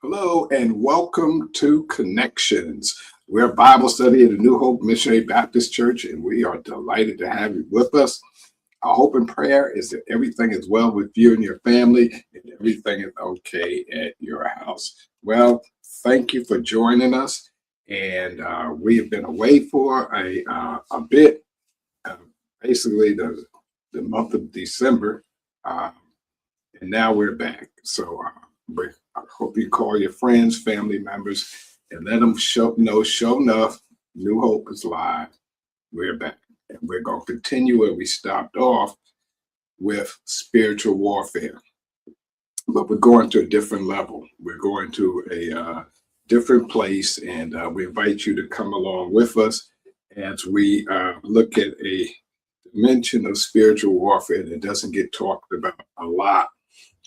Hello and welcome to Connections. We're a Bible study at the New Hope Missionary Baptist Church, and we are delighted to have you with us. Our hope and prayer is that everything is well with you and your family, and everything is okay at your house. Well, thank you for joining us, and we have been away for a bit, uh, basically the month of December. Uh, and now we're back. I hope you call your friends, family members, and let them show enough. New Hope is live. We're back, and we're going to continue where we stopped off with spiritual warfare, but we're going to a different level. We're going to a different place, and we invite you to come along with us as we look at a dimension of spiritual warfare that doesn't get talked about a lot,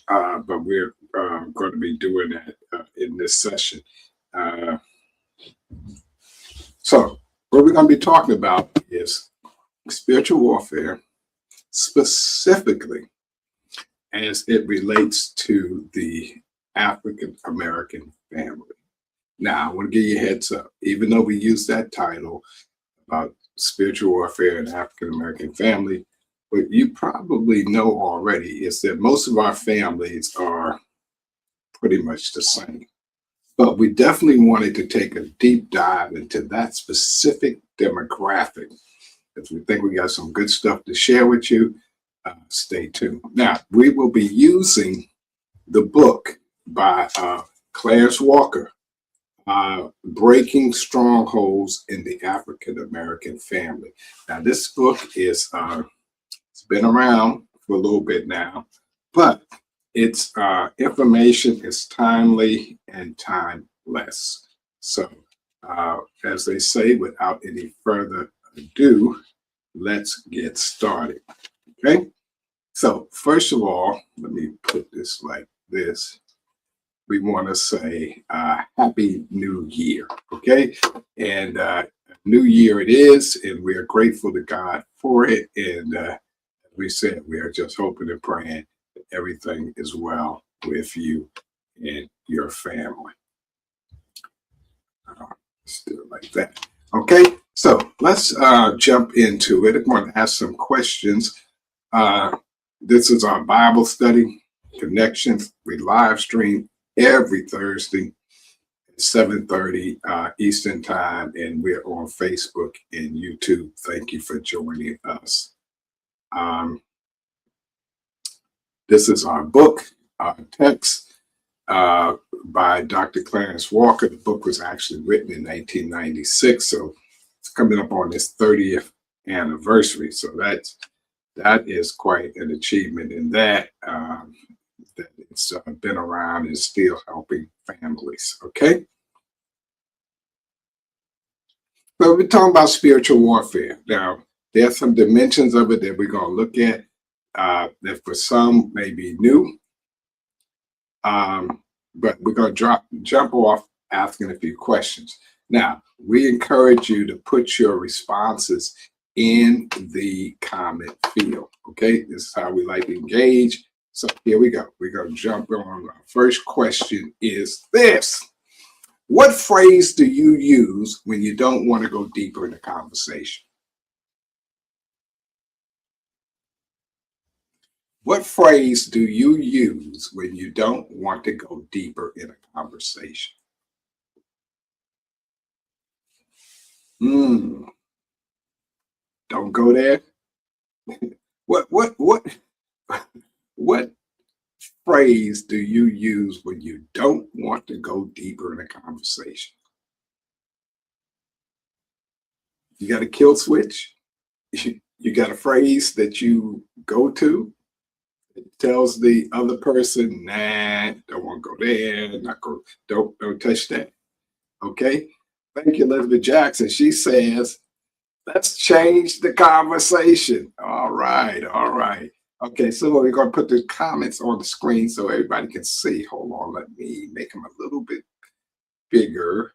but we're going to be doing that in this session. Uh, so, what we're going to be talking about is spiritual warfare, specifically as it relates to the African American family. Now, I want to give you a heads up, even though we use that title about spiritual warfare and African American family, what you probably know already is that most of our families are pretty much the same. But we definitely wanted to take a deep dive into that specific demographic because we think we got some good stuff to share with you. Stay tuned. Now, we will be using the book by Clarence Walker, Breaking Strongholds in the African American Family. Now, this book is it's been around for a little bit now, but its information is timely and timeless. So, as they say, without any further ado, let's get started. Okay. So, first of all, let me put this like this. We want to say Happy New Year. Okay. And New Year it is, and we are grateful to God for it. And we said we are just hoping and praying that everything is well with you and your family. Still like that. Okay, so let's jump into it. I'm going to ask some questions. This is our Bible study Connections. We live stream every Thursday at 7:30 Eastern Time, and we're on Facebook and YouTube. Thank you for joining us. This is our book, our text by Dr. Clarence Walker. The book was actually written in 1996, so it's coming up on its 30th anniversary. So that is quite an achievement in that it's been around and still helping families. Okay, so we're talking about spiritual warfare. Now, there are some dimensions of it that we're going to look at that for some may be new. But we're going to jump off asking a few questions. Now, we encourage you to put your responses in the comment field. Okay, this is how we like to engage. So here we go. We're going to jump on. Our first question is this: what phrase do you use when you don't want to go deeper in the conversation? What phrase do you use when you don't want to go deeper in a conversation? Don't go there. What what phrase do you use when you don't want to go deeper in a conversation? You got a kill switch? You got a phrase that you go to? It tells the other person, nah, don't want to go there, not go, don't touch that. Okay. Thank you, Elizabeth Jackson. She says, let's change the conversation. All right, all right. Okay, so we're going to put the comments on the screen so everybody can see. Hold on, let me make them a little bit bigger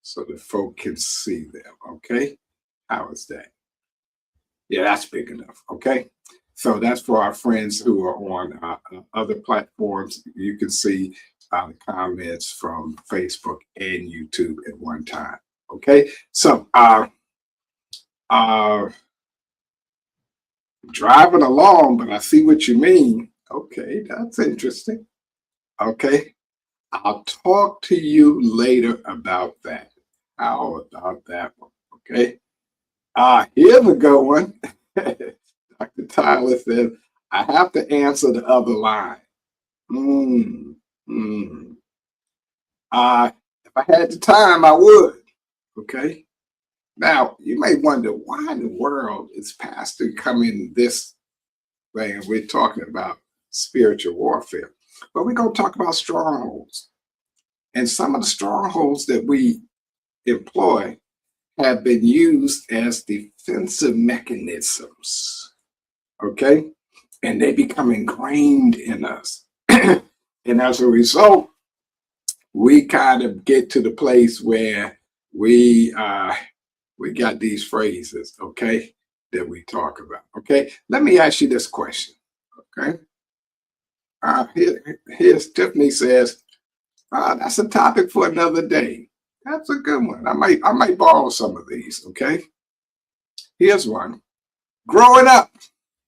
so the folk can see them. Okay, how is that? Yeah, that's big enough. Okay. So that's for our friends who are on other platforms. You can see the comments from Facebook and YouTube at one time. Okay, so driving along, but I see what you mean. Okay, that's interesting. Okay, I'll talk to you later about that. How about that one? Okay. Here's a good one. Dr. Tyler says, I have to answer the other line. Mm, mm. If I had the time, I would. Okay. Now, you may wonder why in the world is Pastor coming this way and we're talking about spiritual warfare. But we're going to talk about strongholds. And some of the strongholds that we employ have been used as defensive mechanisms. Okay? And they become ingrained in us. And as a result, we kind of get to the place where we got these phrases, okay, that we talk about. Okay, let me ask you this question. Okay, here's Tiffany says, that's a topic for another day. That's a good one. I might borrow some of these. Okay, here's one. Growing up,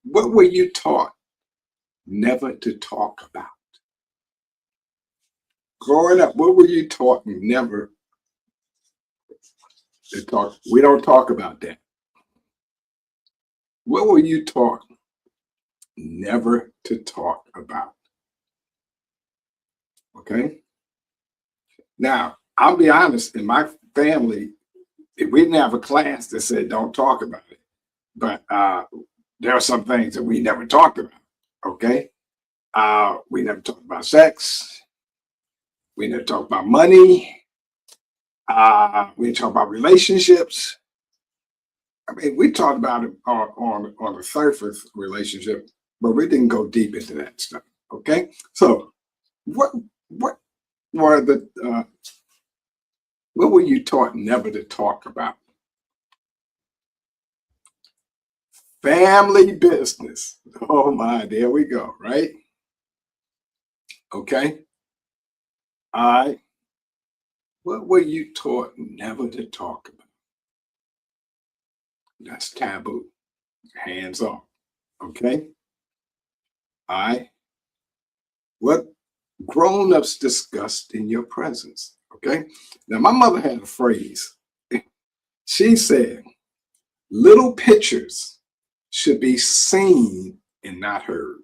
what were you taught never to talk about? Growing up, what were you taught never to talk? We don't talk about that. What were you taught never to talk about? Okay. Now, I'll be honest, in my family, we didn't have a class that said don't talk about it. But there are some things that we never talked about. Okay. We never talked about sex. We never talked about money. We didn't talk about relationships. I mean, we talked about it on the surface relationship, but we didn't go deep into that stuff. Okay. So what were what were you taught never to talk about? Family business. Oh my, there we go, right? Okay. All right. What were you taught never to talk about? That's taboo. Hands off. Okay. All right. What grown-ups discussed in your presence? Okay. Now, my mother had a phrase. She said, little pictures should be seen and not heard.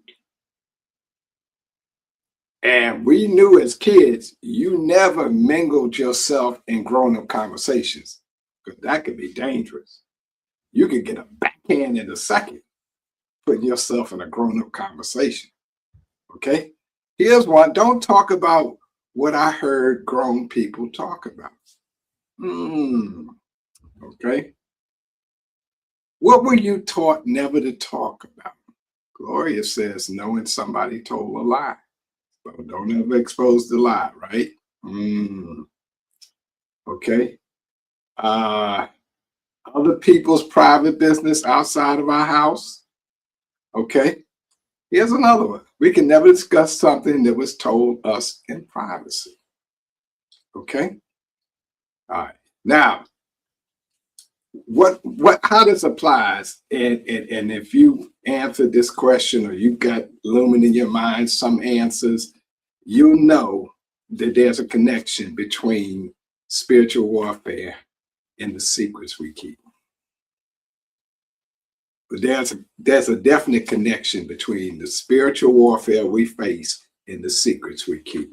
And we knew as kids, you never mingled yourself in grown-up conversations because that could be dangerous. You could get a backhand in a second putting yourself in a grown-up conversation. Okay? Here's one. Don't talk about what I heard grown people talk about. Okay. What were you taught never to talk about? Gloria says, knowing somebody told a lie. So don't ever expose the lie, right? Okay. Other people's private business outside of our house. Okay. Here's another one. We can never discuss something that was told us in privacy. Okay. All right. Now, how this applies, and if you answer this question or you've got looming in your mind some answers, you know that there's a connection between spiritual warfare and the secrets we keep. But there's a definite connection between the spiritual warfare we face and the secrets we keep.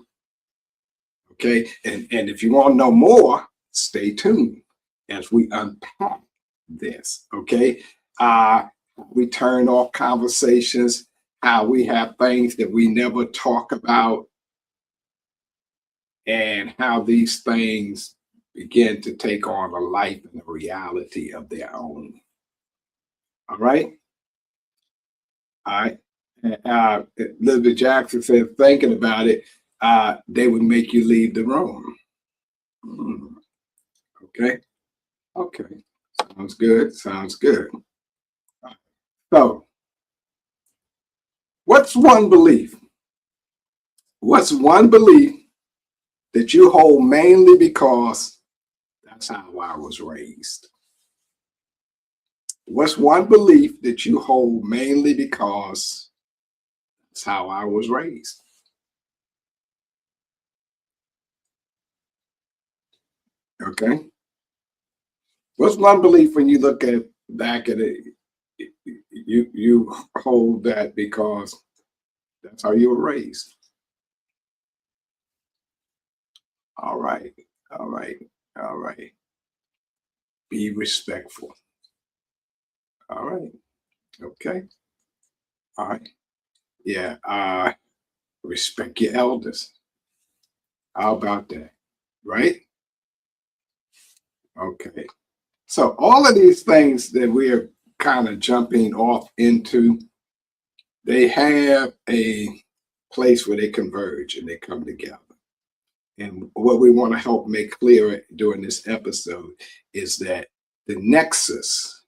Okay, and if you want to know more, stay tuned as we unpack this. Okay, we turn off conversations, how we have things that we never talk about, and how these things begin to take on a life and a reality of their own. All right. All right. Elizabeth Jackson said, thinking about it, they would make you leave the room. Okay. Okay. Sounds good. Sounds good. So, what's one belief? What's one belief that you hold mainly because that's how I was raised? What's one belief that you hold mainly because that's how I was raised? Okay. What's one belief when you look at back at it, you hold that because that's how you were raised? All right. All right. All right. Be respectful. All right. Okay. All right. Yeah. Respect your elders. How about that? Right? Okay. So all of these things that we're kind of jumping off into, they have a place where they converge and they come together. And what we want to help make clear during this episode is that the nexus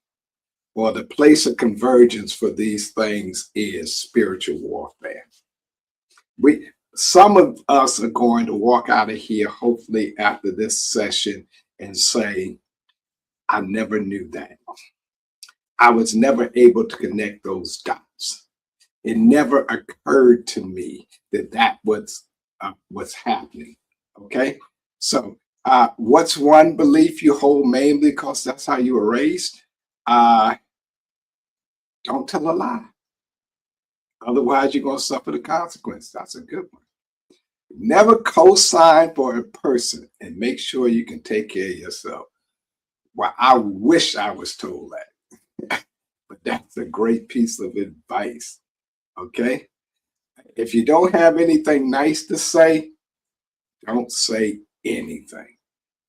or the place of convergence for these things is spiritual warfare. We Some of us are going to walk out of here hopefully after this session and say, I never knew that. I was never able to connect those dots. It never occurred to me that that was what's happening. Okay, so what's one belief you hold mainly because that's how you were raised? Uh, don't tell a lie. Otherwise, you're going to suffer the consequence. That's a good one. Never co-sign for a person and make sure you can take care of yourself. Well, I wish I was told that, but that's a great piece of advice. Okay. If you don't have anything nice to say, don't say anything.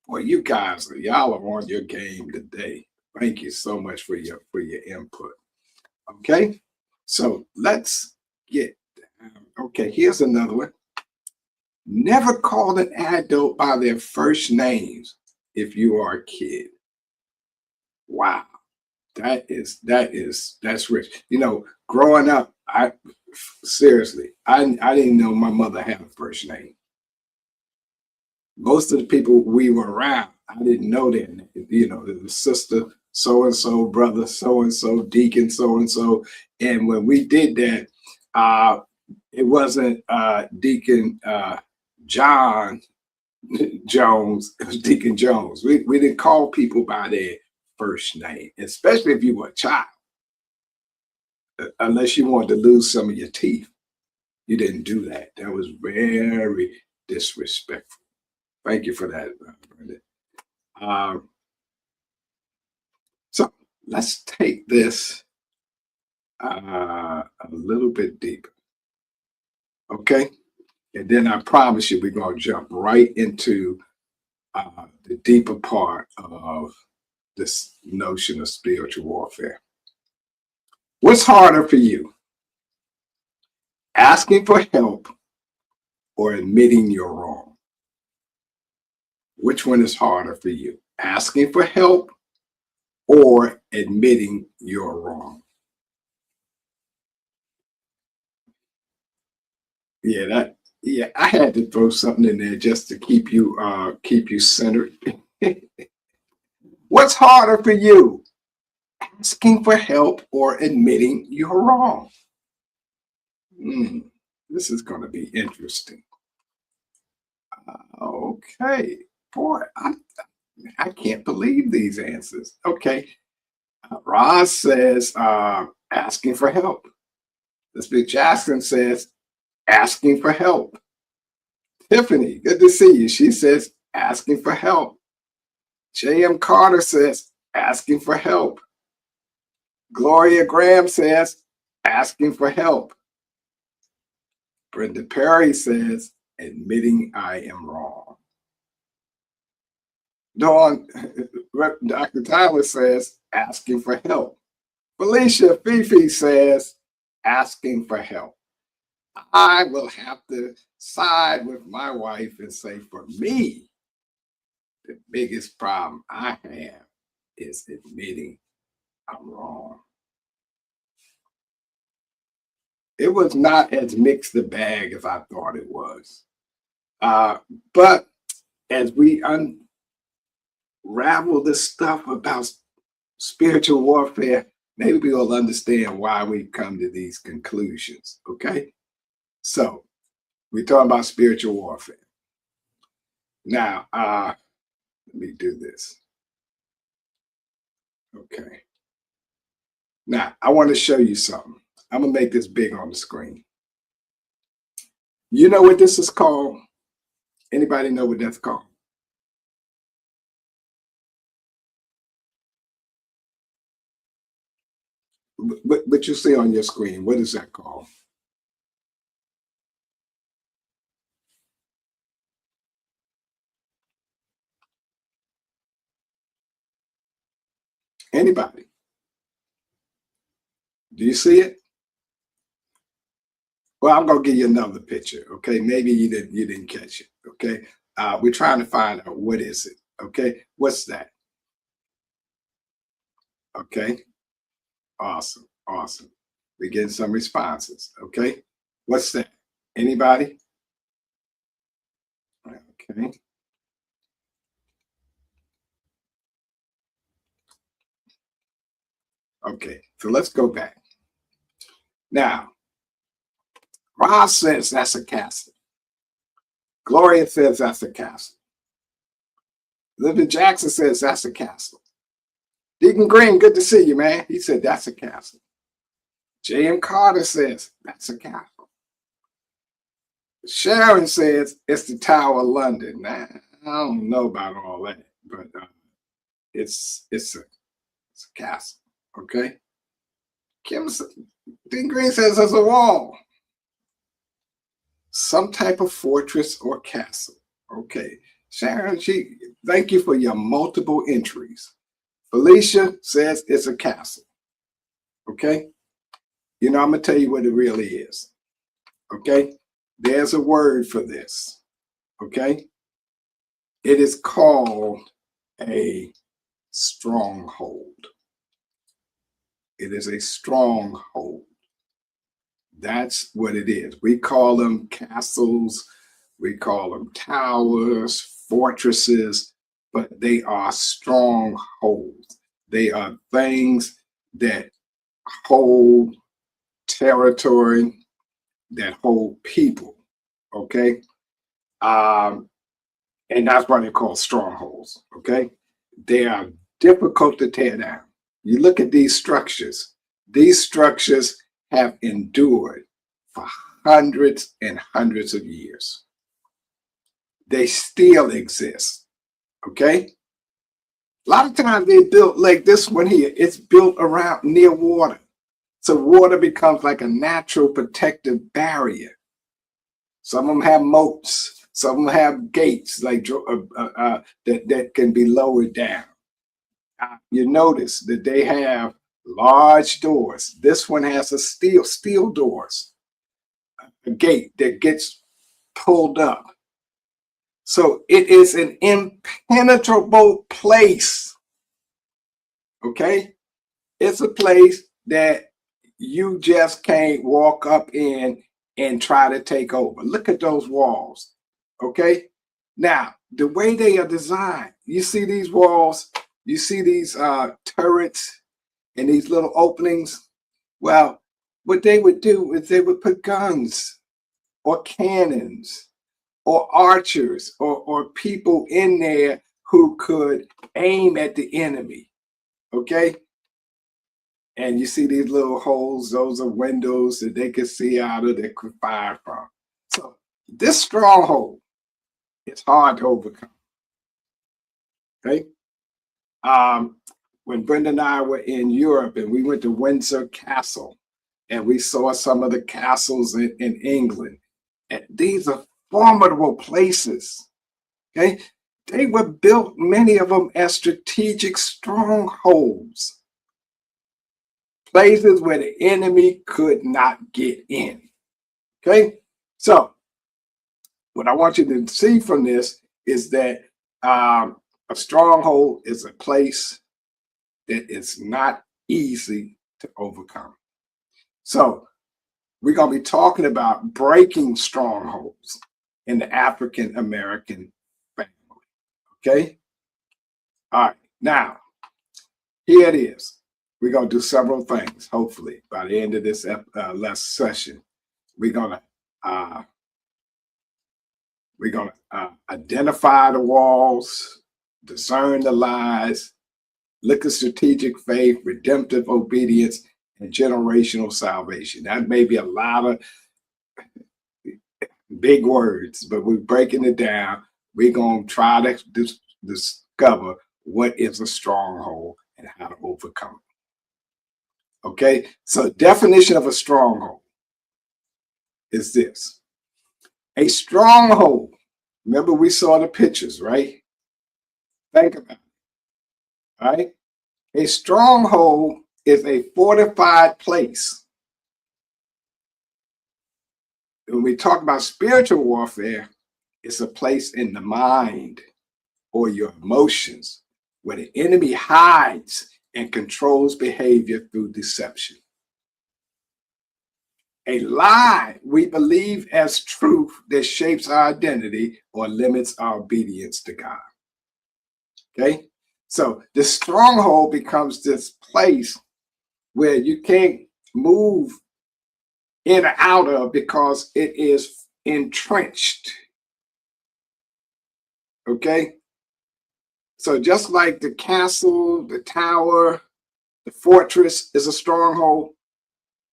Well, you guys, y'all are on your game today. Thank you so much for your input. Okay. So let's get okay. Here's another one. Never call an adult by their first names if you are a kid. Wow. That's rich. You know, growing up, I seriously, I didn't know my mother had a first name. Most of the people we were around, I didn't know their name. You know, the sister so and so, brother so and so, deacon so and so, and when we did that, it wasn't Deacon John Jones, it was Deacon Jones. We didn't call people by their first name, especially if you were a child, unless you wanted to lose some of your teeth. You didn't do that. That was very disrespectful. Thank you for that, Brenda. Um, so let's take this a little bit deeper, okay? And then I promise you, we're going to jump right into the deeper part of this notion of spiritual warfare. What's harder for you, asking for help or admitting you're wrong? Which one is harder for you, asking for help or admitting you're wrong? Yeah, I had to throw something in there just to keep you centered. What's harder for you, asking for help or admitting you're wrong? Hmm, this is going to be interesting. Okay, boy, I can't believe these answers. Okay, Roz says asking for help. This big Jackson says asking for help. Tiffany, good to see you. She says asking for help. J.M. Carter says asking for help. Gloria Graham says asking for help. Brenda Perry says admitting I am wrong. Dawn, Dr. Tyler says asking for help. Felicia Fifi says asking for help. I will have to side with my wife and say, for me, the biggest problem I have is admitting I'm wrong. It was not as mixed a bag as I thought it was. But as we unravel this stuff about spiritual warfare, maybe we'll understand why we've come to these conclusions. Okay. So we're talking about spiritual warfare. Now, let me do this. Okay. Now, I want to show you something. I'm going to make this big on the screen. You know what this is called? Anybody know what that's called? What you see on your screen, what is that called? Anybody? Do you see it? Well, I'm gonna give you another picture. Okay, maybe you didn't catch it. Okay, we're trying to find out what is it. Okay, what's that? Okay, awesome, awesome. We're getting some responses. Okay, what's that? Anybody? Okay, okay. So let's go back now. Ross says that's a castle. Gloria says that's a castle. Lyndon Jackson says that's a castle. Deacon Green, good to see you, man. He said that's a castle. J.M. Carter says that's a castle. Sharon says it's the Tower of London. Nah, I don't know about all that, but it's a castle. Okay. Deacon Green says it's a wall, some type of fortress or castle. Okay. Sharon, thank you for your multiple entries. Felicia says it's a castle. Okay. You know, I'm going to tell you what it really is. Okay. There's a word for this. Okay. It is called a stronghold. It is a stronghold. That's what it is. We call them castles. We call them towers, fortresses, but they are strongholds. They are things that hold territory, that hold people. Okay. And that's why they're called strongholds. Okay. They are difficult to tear down. You look at these structures have endured for hundreds and hundreds of years. They still exist. Okay. A lot of times they built like this one here, it's built around near water. So water becomes like a natural protective barrier. Some of them have moats. Some of them have gates like that can be lowered down. You notice that they have large doors. This one has a steel doors, a gate that gets pulled up. So it is an impenetrable place. Okay? It's a place that you just can't walk up in and try to take over. Look at those walls. Okay? Now, the way they are designed, you see these walls, you see these turrets and these little openings. Well, what they would do is they would put guns or cannons or archers or people in there who could aim at the enemy. Okay? And you see these little holes, those are windows that they could see out of, that could fire from. So this stronghold is hard to overcome. Okay? When Brenda and I were in Europe and we went to Windsor Castle and we saw some of the castles in England, and these are formidable places. Okay? They were built, many of them, as strategic strongholds. Places where the enemy could not get in. Okay, so what I want you to see from this is that a stronghold is a place that is not easy to overcome. So we're going to be talking about breaking strongholds in the African American family. Okay. All right. Now, here it is. We're going to do several things, hopefully, by the end of this last session. We're going to identify the walls, discern the lies, look at strategic faith, redemptive obedience, and generational salvation. That may be a lot of big words, but we're breaking it down. We're going to try to discover what is a stronghold and how to overcome it. Okay, so definition of a stronghold is this. A stronghold, remember we saw the pictures, right? Think about it, right? A stronghold is a fortified place. When we talk about spiritual warfare, it's a place in the mind or your emotions where the enemy hides and controls behavior through deception. A lie we believe as truth that shapes our identity or limits our obedience to God. Okay? So the stronghold becomes this place where you can't move in or out of because it is entrenched. Okay? So just like the castle, the tower, the fortress is a stronghold,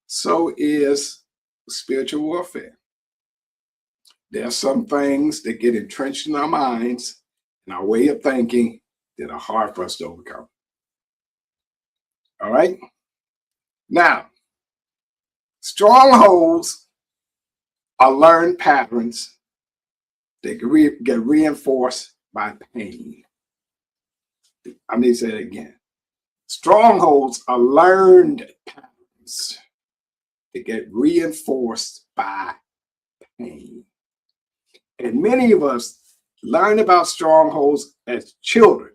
so is spiritual warfare. There are some things that get entrenched in our minds and our way of thinking that are hard for us to overcome. All right? Now, strongholds are learned patterns that get reinforced by pain. I need to say that again. Strongholds are learned patterns that get reinforced by pain. And many of us learn about strongholds as children,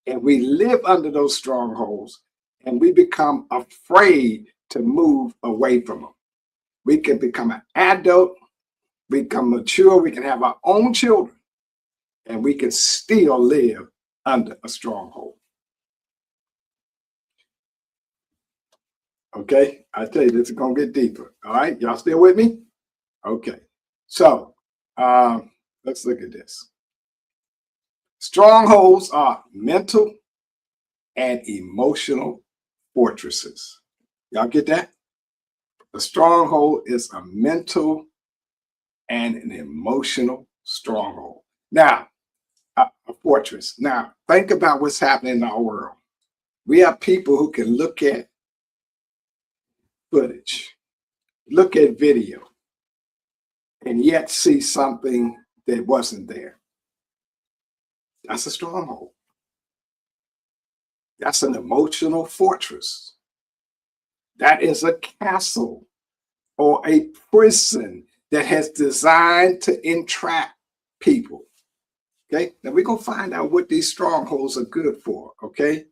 and we live under those strongholds, and we become afraid to move away from them. We can become an adult, we become mature, we can have our own children, and we can still live under a stronghold. Okay, I tell you, this is gonna get deeper. All right, y'all still with me? Okay, so let's look at this. Strongholds are mental and emotional fortresses. Y'all get that? A stronghold is a mental and an emotional stronghold. Now, a fortress. Now, think about what's happening in our world. We have people who can look at footage, look at video, and yet see something that wasn't there. That's a stronghold. That's an emotional fortress. That is a castle or a prison that has designed to entrap people. Okay, now we're going to find out what these strongholds are good for, okay?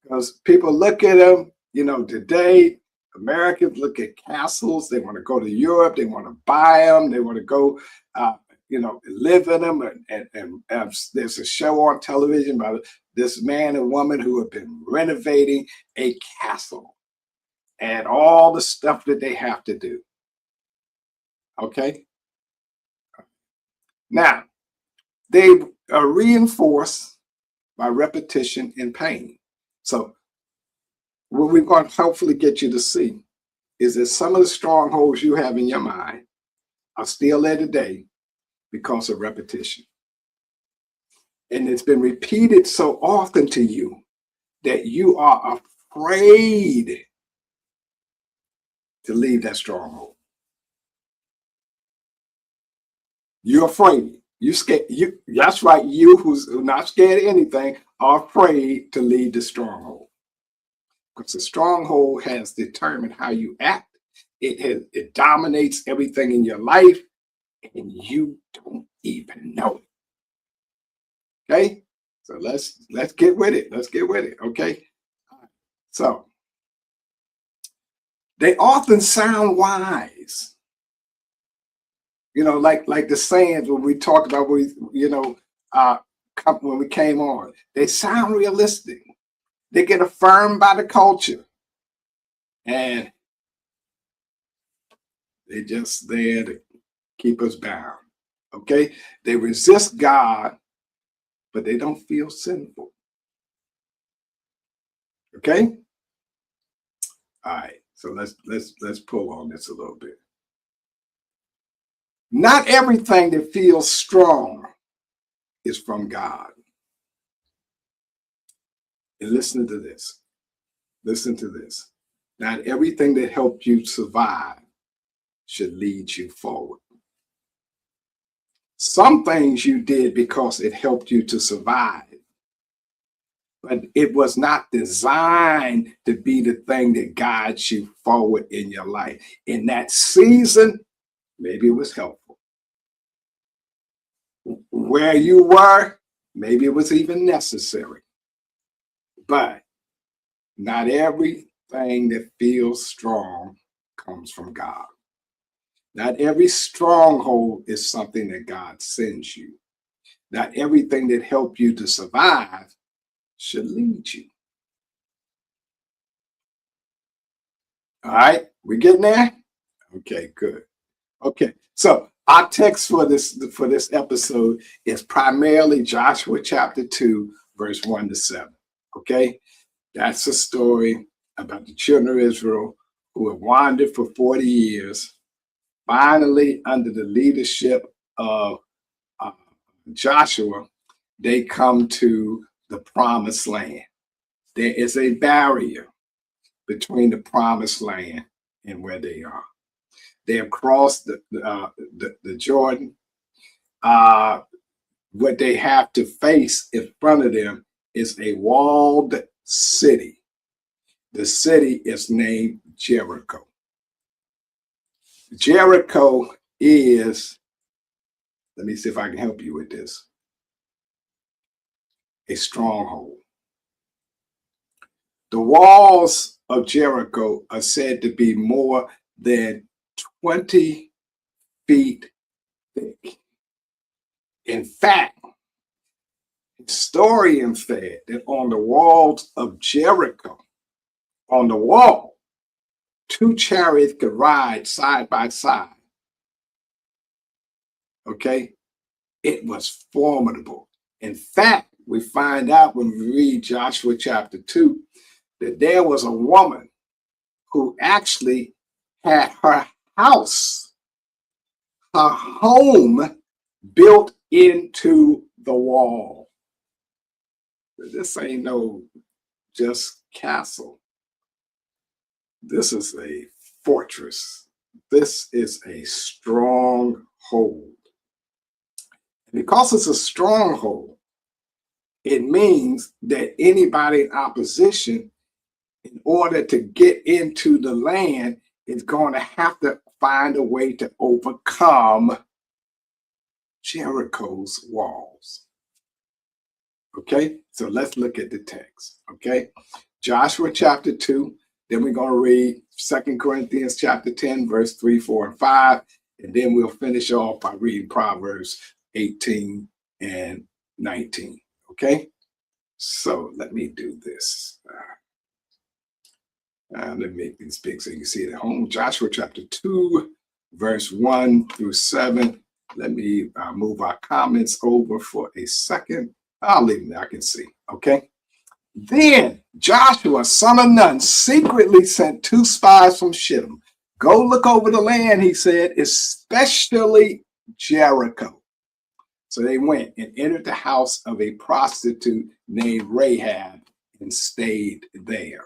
Because people look at them, you know, today, Americans look at castles, they want to go to Europe, they want to buy them, they want to go, you know, live in them. And there's a show on television about this man and woman who have been renovating a castle and all the stuff that they have to do. Okay? Now, they are reinforced by repetition and pain. So what we're going to hopefully get you to see is that some of the strongholds you have in your mind are still there today because of repetition. And it's been repeated so often to you that you are afraid to leave that stronghold. You're afraid. You scared. That's right. You who's not scared of anything are afraid to leave the stronghold. Because the stronghold has determined how you act. It dominates everything in your life, and you don't even know it. Okay, so let's get with it. Let's get with it. Okay, so they often sound wise. like the sayings when we talked about, when we came on, they sound realistic. They get affirmed by the culture, and they just there to keep us bound. Okay, they resist God, but they don't feel sinful. Okay, all right. So let's pull on this a little bit. Not everything that feels strong is from God. And listen to this. Listen to this. Not everything that helped you survive should lead you forward. Some things you did because it helped you to survive, but it was not designed to be the thing that guides you forward in your life. In that season, maybe it was helpful. Where you were, maybe it was even necessary. But not everything that feels strong comes from God. Not every stronghold is something that God sends you. Not everything that helped you to survive should lead you. All right, we getting there? Okay, good. Okay, so our text for this episode is primarily Joshua chapter 2, verse 1 to 7. Okay, that's a story about the children of Israel who have wandered for 40 years. Finally, under the leadership of Joshua, they come to the promised land. There is a barrier between the promised land and where they are. They have crossed the Jordan. What they have to face in front of them is a walled city. The city is named Jericho. Jericho is, let me see if I can help you with this, a stronghold. The walls of Jericho are said to be more than 20 feet thick. In fact, historians said that on the walls of Jericho, on the wall, 2 chariots could ride side by side. Okay? It was formidable. In fact, we find out when we read Joshua chapter 2 that there was a woman who actually had her house, her home built into the wall. This ain't no just castle. This is a fortress. This is a stronghold. Because it's a stronghold, it means that anybody in opposition, in order to get into the land, is going to have to find a way to overcome Jericho's walls. Okay, so let's look at the text. Okay, Joshua chapter 2, then we're going to read 2 Corinthians chapter 10, verse 3, 4, and 5, and then we'll finish off by reading Proverbs 18 and 19. Okay, so let me do this. Let me make these big so you can see it at home. Joshua chapter 2, verse 1 through 7. Let me move our comments over for a second. I'll leave them there. I can see. Okay. Then Joshua, son of Nun, secretly sent 2 spies from Shittim. Go look over the land, he said, especially Jericho. So they went and entered the house of a prostitute named Rahab and stayed there.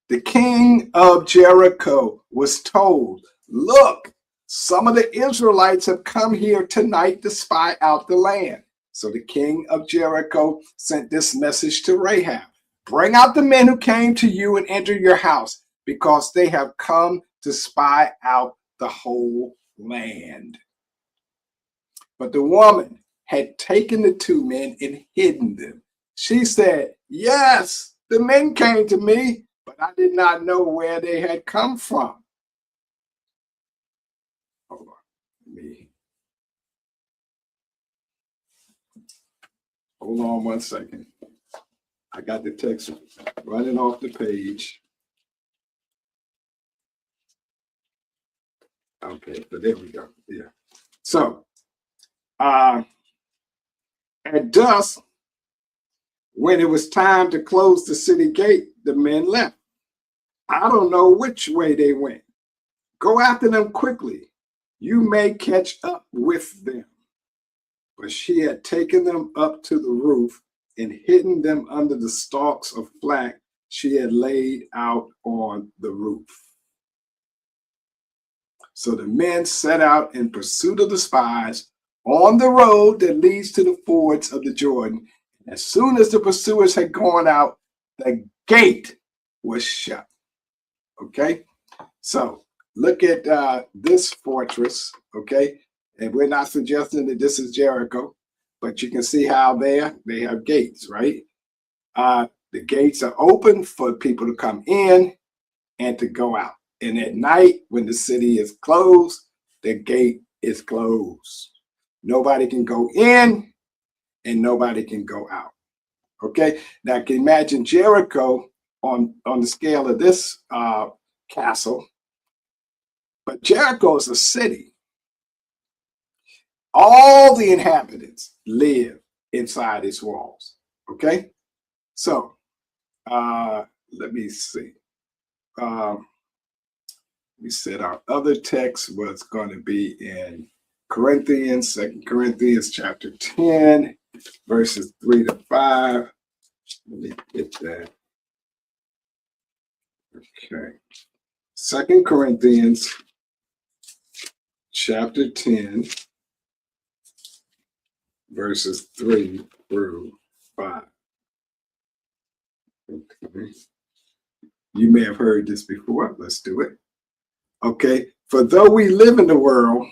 The king of Jericho was told, look, some of the Israelites have come here tonight to spy out the land. So the king of Jericho sent this message to Rahab. Bring out the men who came to you and enter your house, because they have come to spy out the whole land. But the woman had taken the 2 men and hidden them. She said, yes, the men came to me, but I did not know where they had come from. Hold on. Hold on 1 second. I got the text running off the page. Okay, so there we go. Yeah. So, at dusk, when it was time to close the city gate, the men left. I don't know which way they went. Go after them quickly. You may catch up with them. But she had taken them up to the roof and hidden them under the stalks of flax she had laid out on the roof. So the men set out in pursuit of the spies on the road that leads to the fords of the Jordan. As soon as the pursuers had gone out, the gate was shut. Okay, so look at this fortress. Okay, and we're not suggesting that this is Jericho, but you can see how there they have gates, right? The gates are open for people to come in and to go out. And at night, when the city is closed, the gate is closed. Nobody can go in and nobody can go out. Okay, now you can imagine Jericho on the scale of this castle, but Jericho is a city. All the inhabitants live inside its walls. Okay, so let me see. We said our other text was going to be in Corinthians, 2 Corinthians chapter 10, verses 3 to 5. Let me get that. Okay. 2 Corinthians chapter 10, verses 3 through 5. Okay. You may have heard this before. Let's do it. Okay. For though we live in the world,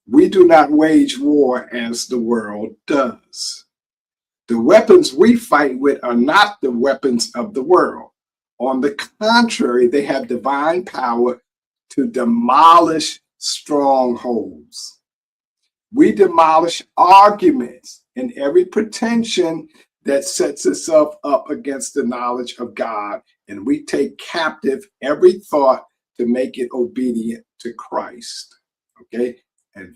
we do not wage war as the world does. The weapons we fight with are not the weapons of the world. On the contrary, they have divine power to demolish strongholds. We demolish arguments and every pretension that sets itself up against the knowledge of God, and we take captive every thought to make it obedient to Christ. Okay, and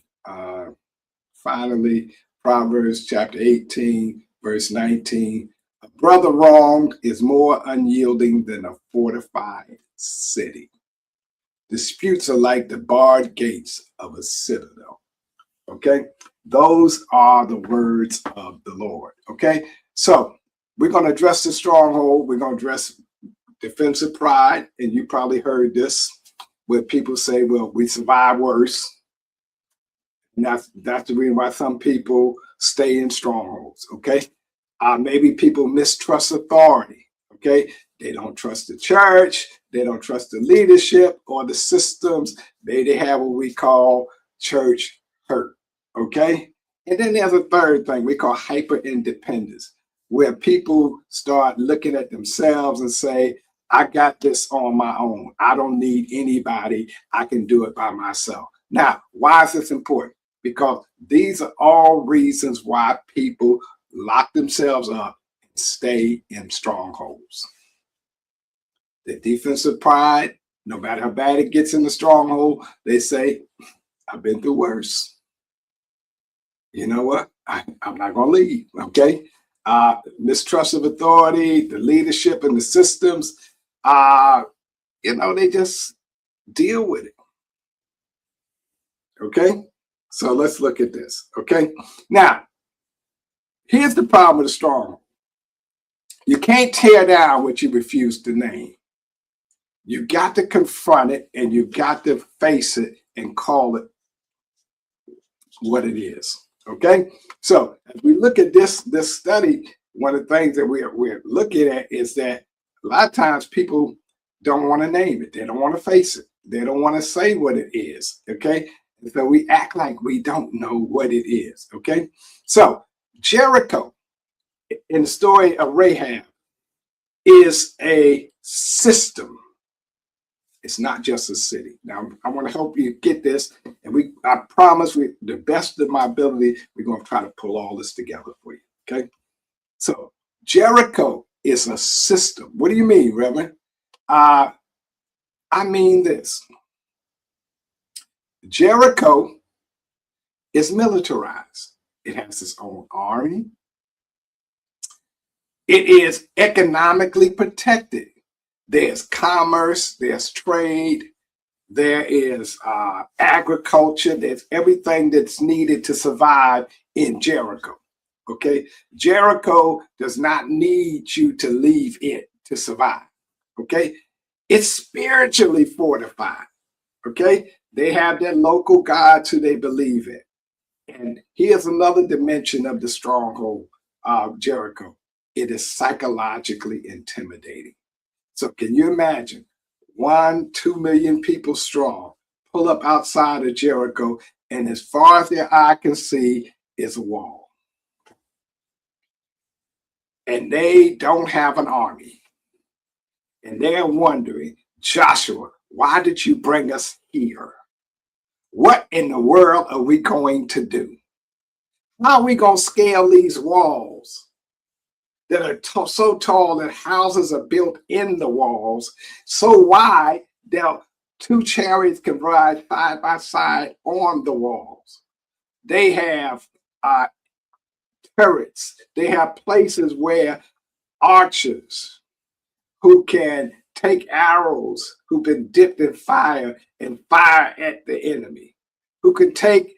finally, Proverbs chapter 18, verse 19. A brother wronged is more unyielding than a fortified city. Disputes are like the barred gates of a citadel. Okay, those are the words of the Lord. Okay, so we're going to address the stronghold. We're going to address defensive pride. And you probably heard this where people say, well, we survive worse. And that's the reason why some people stay in strongholds. Okay, maybe people mistrust authority. Okay, they don't trust the church, they don't trust the leadership or the systems. They have what we call church hurt. Okay, and then there's a third thing we call hyper independence, where people start looking at themselves and say, I got this on my own. I don't need anybody. I can do it by myself. Now, why is this important? Because these are all reasons why people lock themselves up and stay in strongholds. The defensive pride, no matter how bad it gets in the stronghold, they say, I've been through worse. You know what? I'm not going to leave. Okay. Mistrust of authority, the leadership and the systems, they just deal with it. Okay. So let's look at this. Okay. Now, here's the problem with the stronghold. You can't tear down what you refuse to name. You got to confront it and you got to face it and call it what it is. Okay. So as we look at this study, one of the things that we're looking at is that a lot of times people don't want to name it. They don't want to face it. They don't want to say what it is. Okay. And so we act like we don't know what it is. Okay. So Jericho, in the story of Rahab, is a system. It's not just a city. Now, I want to help you get this. And I promise the best of my ability, we're going to try to pull all this together for you. Okay. So Jericho is a system. What do you mean, Reverend? I mean this. Jericho is militarized. It has its own army. It is economically protected. There's commerce, there's trade, there is agriculture, there's everything that's needed to survive in Jericho. Okay, Jericho does not need you to leave it to survive. Okay, it's spiritually fortified. Okay, they have their local gods who they believe in. And here's another dimension of the stronghold of Jericho. It is psychologically intimidating. So can you imagine 2 million people strong pull up outside of Jericho, and as far as their eye can see is a wall. And they don't have an army. And they're wondering, Joshua, why did you bring us here? What in the world are we going to do? How are we going to scale these walls that are so tall that houses are built in the walls, so wide that 2 chariots can ride side by side on the walls? They have turrets. They have places where archers who can take arrows who've been dipped in fire and fire at the enemy, who can take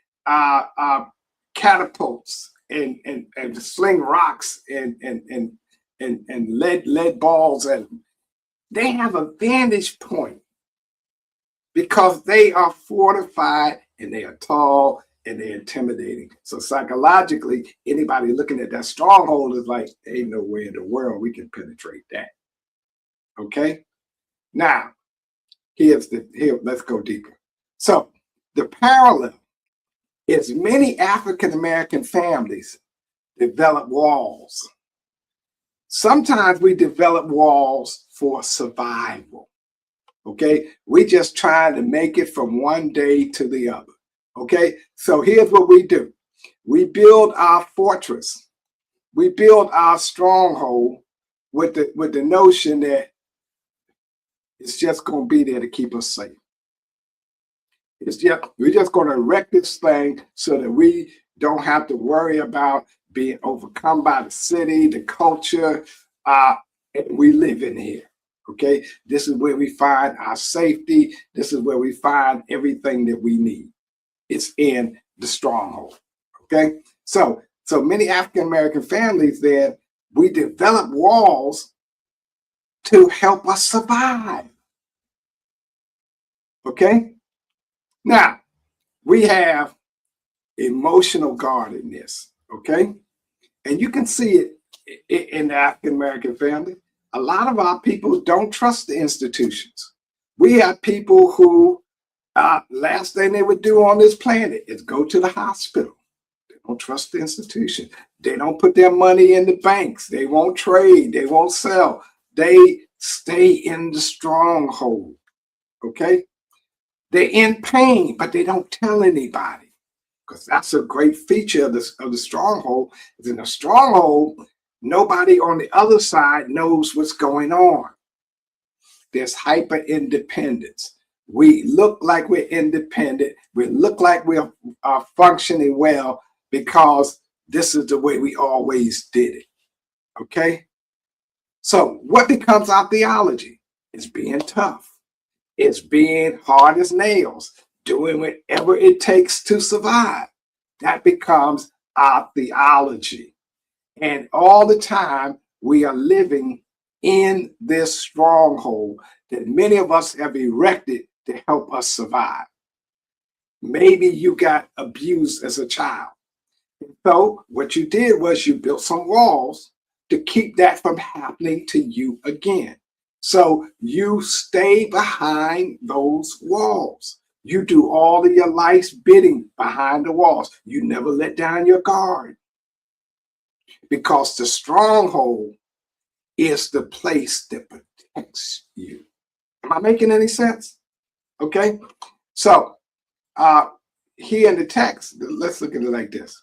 catapults and sling rocks and lead balls at them. They have a vantage point because they are fortified and they are tall and they're intimidating. So psychologically, anybody looking at that stronghold is like, ain't no way in the world we can penetrate that. Okay? Now, let's go deeper. So the parallel is many African American families develop walls. Sometimes we develop walls for survival. Okay, we just trying to make it from one day to the other. Okay, so here's what we do. We build our fortress. We build our stronghold with the notion that it's just going to be there to keep us safe. We're just going to erect this thing so that we don't have to worry about being overcome by the city, the culture, and we live in here. Okay, this is where we find our safety. This is where we find everything that we need. It's in the stronghold. Okay, so many African American families, then we develop walls to help us survive. Okay, now we have emotional guardedness. Okay, and you can see it in the African American family. A lot of our people don't trust the institutions. We have people who last thing they would do on this planet is go to the hospital. They don't trust the institution. They don't put their money in the banks. They won't trade. They won't sell. They stay in the stronghold. Okay? They're in pain, but they don't tell anybody, because that's a great feature of the stronghold. Is in the stronghold, nobody on the other side knows what's going on. There's hyper independence. We look like we're independent. We look like we are functioning well because this is the way we always did it. Okay? So what becomes our theology? It's being tough. It's being hard as nails, doing whatever it takes to survive. That becomes our theology. And all the time we are living in this stronghold that many of us have erected to help us survive. Maybe you got abused as a child. So what you did was you built some walls to keep that from happening to you again. So you stay behind those walls. You do all of your life's bidding behind the walls. You never let down your guard, because the stronghold is the place that protects you. Am I making any sense? Okay. So here in the text, let's look at it like this.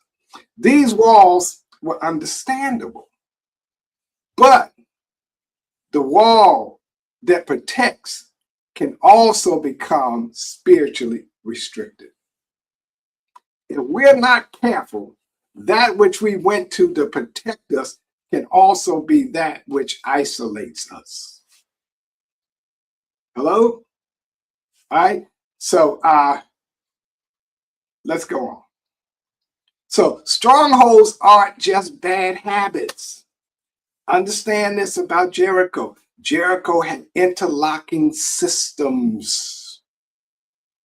These walls were understandable. But the wall that protects can also become spiritually restricted. If we're not careful, that which we went to protect us can also be that which isolates us. Hello? All right. So let's go on. So strongholds aren't just bad habits. Understand this about Jericho. Jericho had interlocking systems.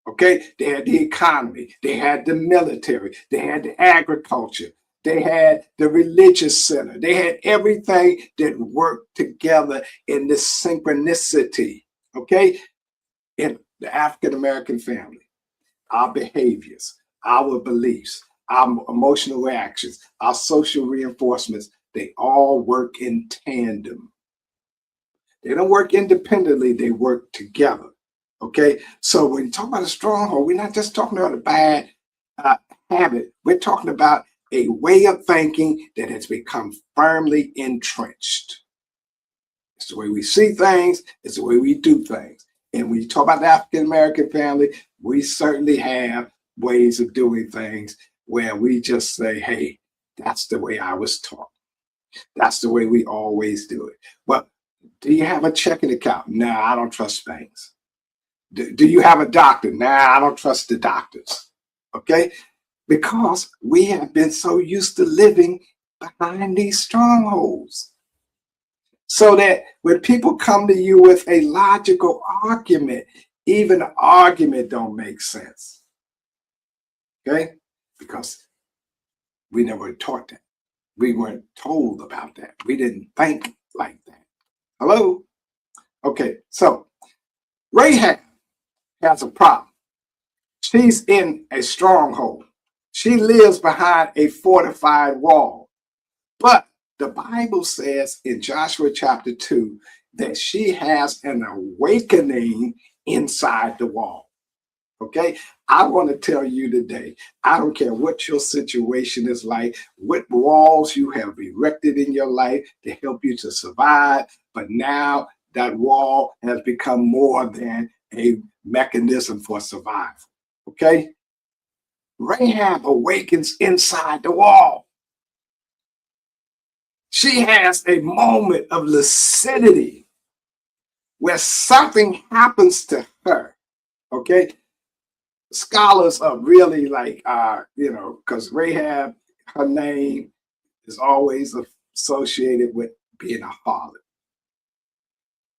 Okay, they had the economy, they had the military, they had the agriculture, they had the religious center, they had everything that worked together in this synchronicity. Okay, in the African American family, our behaviors, our beliefs, our emotional reactions, our social reinforcements, they all work in tandem. They don't work independently, they work together. Okay, so when you talk about a stronghold, we're not just talking about a bad habit, we're talking about a way of thinking that has become firmly entrenched. It's the way we see things, it's the way we do things. And when you talk about the African American family, we certainly have ways of doing things where we just say, hey, that's the way I was taught. That's the way we always do it. Well, do you have a checking account? No, I don't trust banks. Do you have a doctor? Nah, I don't trust the doctors. Okay? Because we have been so used to living behind these strongholds. So that when people come to you with a logical argument, even the argument don't make sense. Okay? Because we never taught that. We weren't told about that. We didn't think like that. Hello? Okay, so Rahab has a problem. She's in a stronghold. She lives behind a fortified wall. But the Bible says in Joshua chapter 2 that she has an awakening inside the wall. Okay, I want to tell you today, I don't care what your situation is like, what walls you have erected in your life to help you to survive, but now that wall has become more than a mechanism for survival. Okay, Rahab awakens inside the wall. She has a moment of lucidity where something happens to her. Okay, scholars are really like, because Rahab, her name is always associated with being a harlot.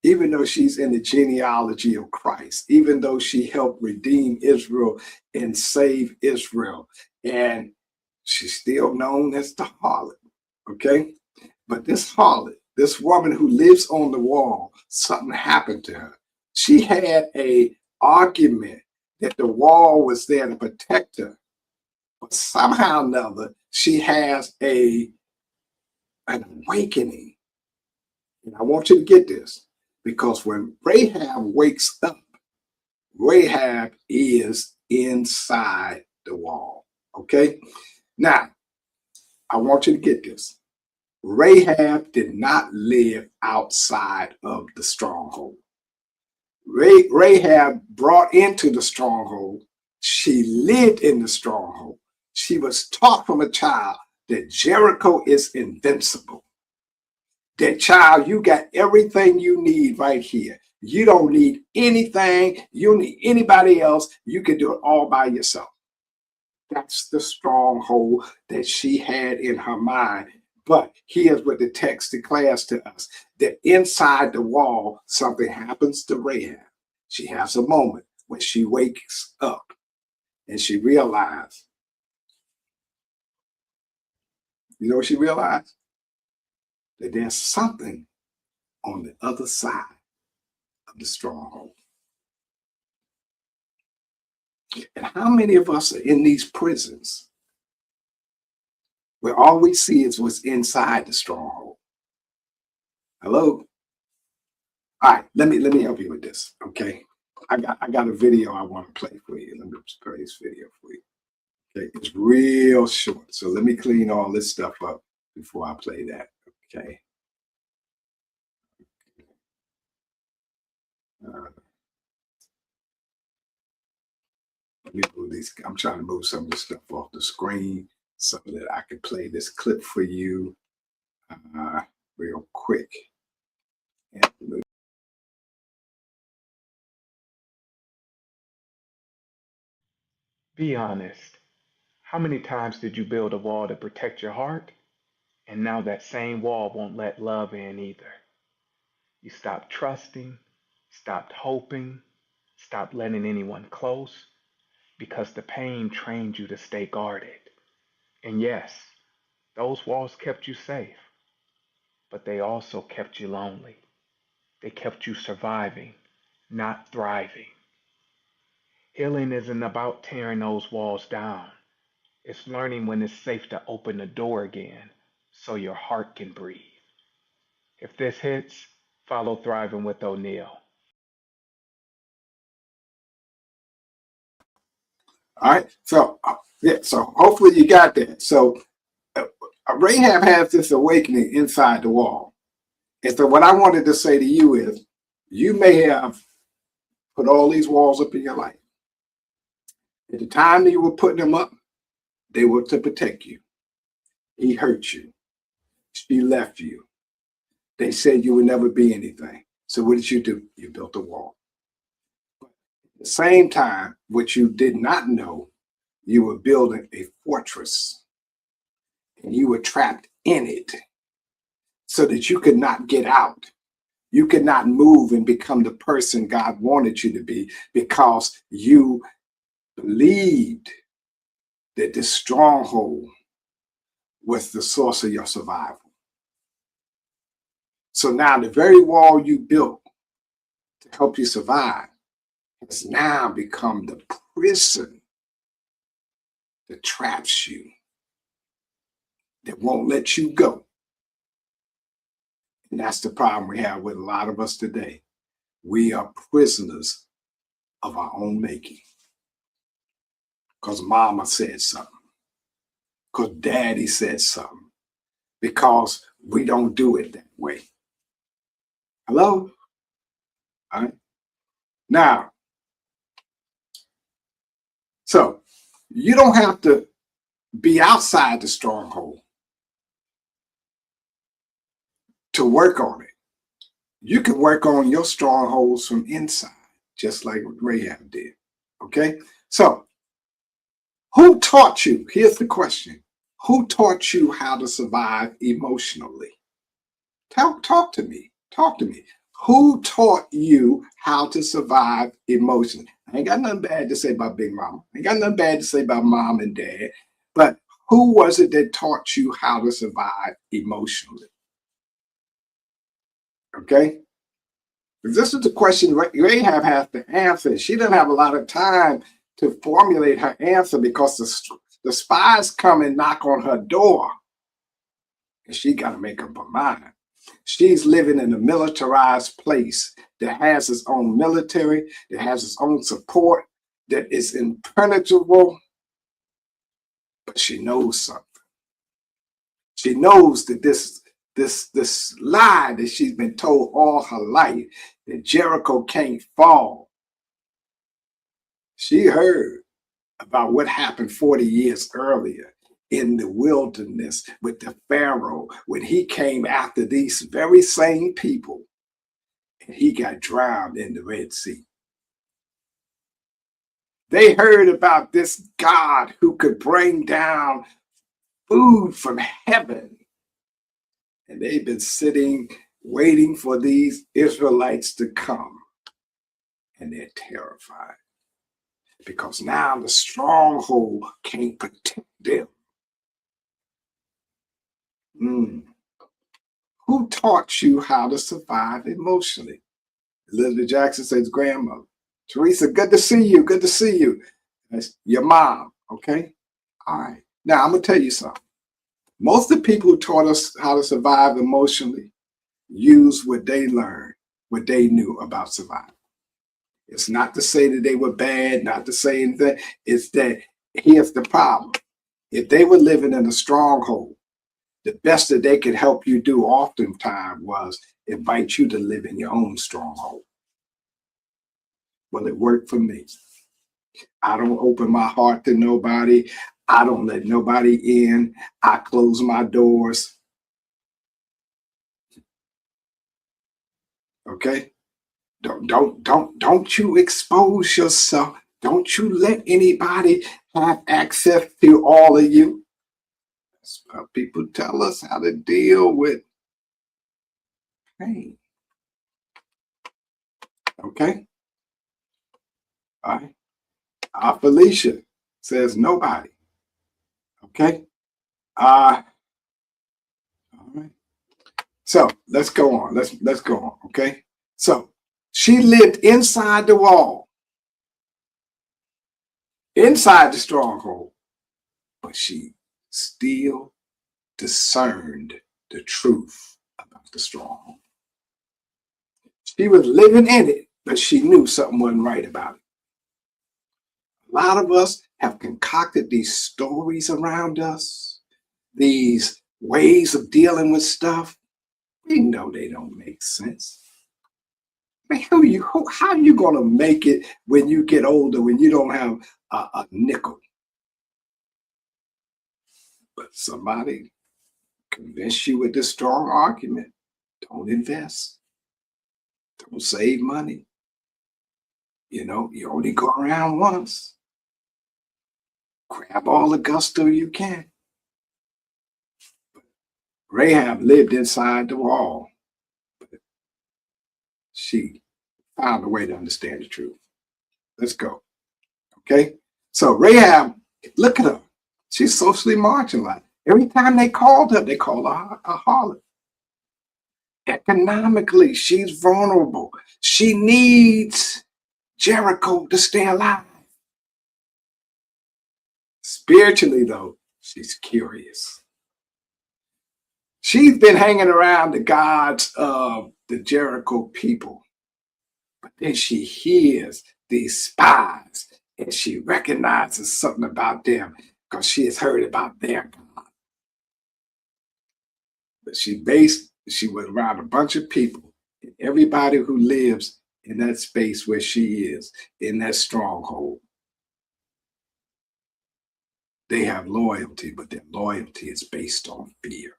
Even though she's in the genealogy of Christ, even though she helped redeem Israel and save Israel, and she's still known as the harlot. Okay, but this harlot, this woman who lives on the wall, something happened to her. She had a argument that the wall was there to protect her. But somehow or another, she has an awakening. And I want you to get this, because when Rahab wakes up, Rahab is inside the wall. Okay? Now, I want you to get this. Rahab did not live outside of the stronghold. Rahab brought into the stronghold. She lived in the stronghold. She was taught from a child that Jericho is invincible. That child, you got everything you need right here. You don't need anything. You don't need anybody else. You can do it all by yourself. That's the stronghold that she had in her mind. But here's what the text declares to us, that inside the wall, something happens to Rahab. She has a moment when she wakes up and she realized, you know what she realized? That there's something on the other side of the stronghold. And how many of us are in these prisons where all we see is what's inside the stronghold? Hello? All right, let me help you with this. Okay. I got a video I want to play for you. Let me just play this video for you. Okay, it's real short. So let me clean all this stuff up before I play that. Okay. Uh, let me move these. I'm trying to move some of the stuff off the screen so that I can play this clip for you uh, real quick. And Be honest. How many times did you build a wall to protect your heart? And now that same wall won't let love in either. You stopped trusting, stopped hoping, stopped letting anyone close because the pain trained you to stay guarded. And yes, those walls kept you safe, but they also kept you lonely. They kept you surviving, not thriving. Healing isn't about tearing those walls down. It's learning when it's safe to open the door again so your heart can breathe. If this hits, follow Thriving with O'Neill. all right, so yeah, so hopefully you got that. So uh, Rahab has this awakening inside the wall. And so what I wanted to say to you is, you may have put all these walls up in your life. At the time you were putting them up, they were to protect you. He hurt you. She left you. They said you would never be anything. So what did you do? You built a wall. At the same time, what you did not know, you were building a fortress and you were trapped in it so that you could not get out. You could not move and become the person God wanted you to be because you believed that this stronghold was the source of your survival. So now the very wall you built to help you survive has now become the prison that traps you, that won't let you go. And that's the problem we have with a lot of us today. We are prisoners of our own making. Because mama said something, because daddy said something, because we don't do it that way. Hello? All right. Now, so you don't have to be outside the stronghold to work on it. You can work on your strongholds from inside, just like Rahab did. Okay? So, who taught you? Here's the question. Who taught you how to survive emotionally? Talk to me. Talk to me. Who taught you how to survive emotionally? I ain't got nothing bad to say about Big Mama. I ain't got nothing bad to say about mom and dad. But who was it that taught you how to survive emotionally? Okay? This is the question Rahab has to answer. She didn't have a lot of time to formulate her answer because the spies come and knock on her door. And she got to make up her mind. She's living in a militarized place that has its own military, that has its own support, that is impenetrable. But she knows something. She knows that this lie that she's been told all her life, that Jericho can't fall. She heard about what happened 40 years earlier in the wilderness with the Pharaoh when he came after these very same people and he got drowned in the Red Sea. They heard about this God who could bring down food from heaven. And they've been sitting, waiting for these Israelites to come. And they're terrified because now the stronghold can't protect them. Who taught you how to survive emotionally? Elizabeth Jackson says, grandmother. Teresa, good to see you. Good to see you. That's your mom. Okay. All right. Now I'm going to tell you something. Most of the people who taught us how to survive emotionally used what they learned, what they knew about survival. It's not to say that they were bad, not to say anything. It's that here's the problem. If they were living in a stronghold, the best that they could help you do oftentimes was invite you to live in your own stronghold. Well, it worked for me. I don't open my heart to nobody. I don't let nobody in. I close my doors. Okay? Don't you expose yourself. Don't you let anybody have access to all of you. That's why people tell us how to deal with pain. Okay? All right. Felicia says nobody. Okay. All right. So let's go on. Let's go on. Okay. So she lived inside the wall, inside the stronghold, but she still discerned the truth about the stronghold. She was living in it, but she knew something wasn't right about it. A lot of us have concocted these stories around us, these ways of dealing with stuff. We know they don't make sense. I mean, how are you going to make it when you get older, when you don't have a nickel? But somebody convince you with this strong argument. Don't invest. Don't save money. You know, you only go around once. Grab all the gusto you can. Rahab lived inside the wall, but she found a way to understand the truth. Let's go. Okay? So Rahab, look at her. She's socially marginalized. Every time they called her, they called her a harlot. Economically, she's vulnerable. She needs Jericho to stay alive. Spiritually, though, she's curious. She's been hanging around the gods of the Jericho people, but then she hears these spies and she recognizes something about them because she has heard about their God. But she was around a bunch of people, and everybody who lives in that space where she is, in that stronghold, they have loyalty, but their loyalty is based on fear.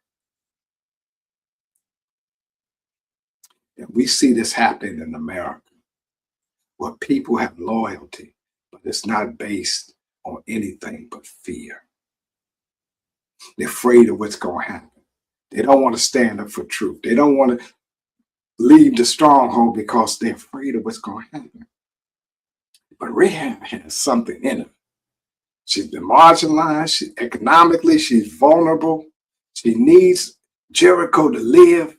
And we see this happening in America, where people have loyalty, but it's not based on anything but fear. They're afraid of what's going to happen. They don't want to stand up for truth. They don't want to leave the stronghold because they're afraid of what's going to happen. But Rahab has something in her. She's been marginalized. Economically, she's vulnerable. She needs Jericho to live.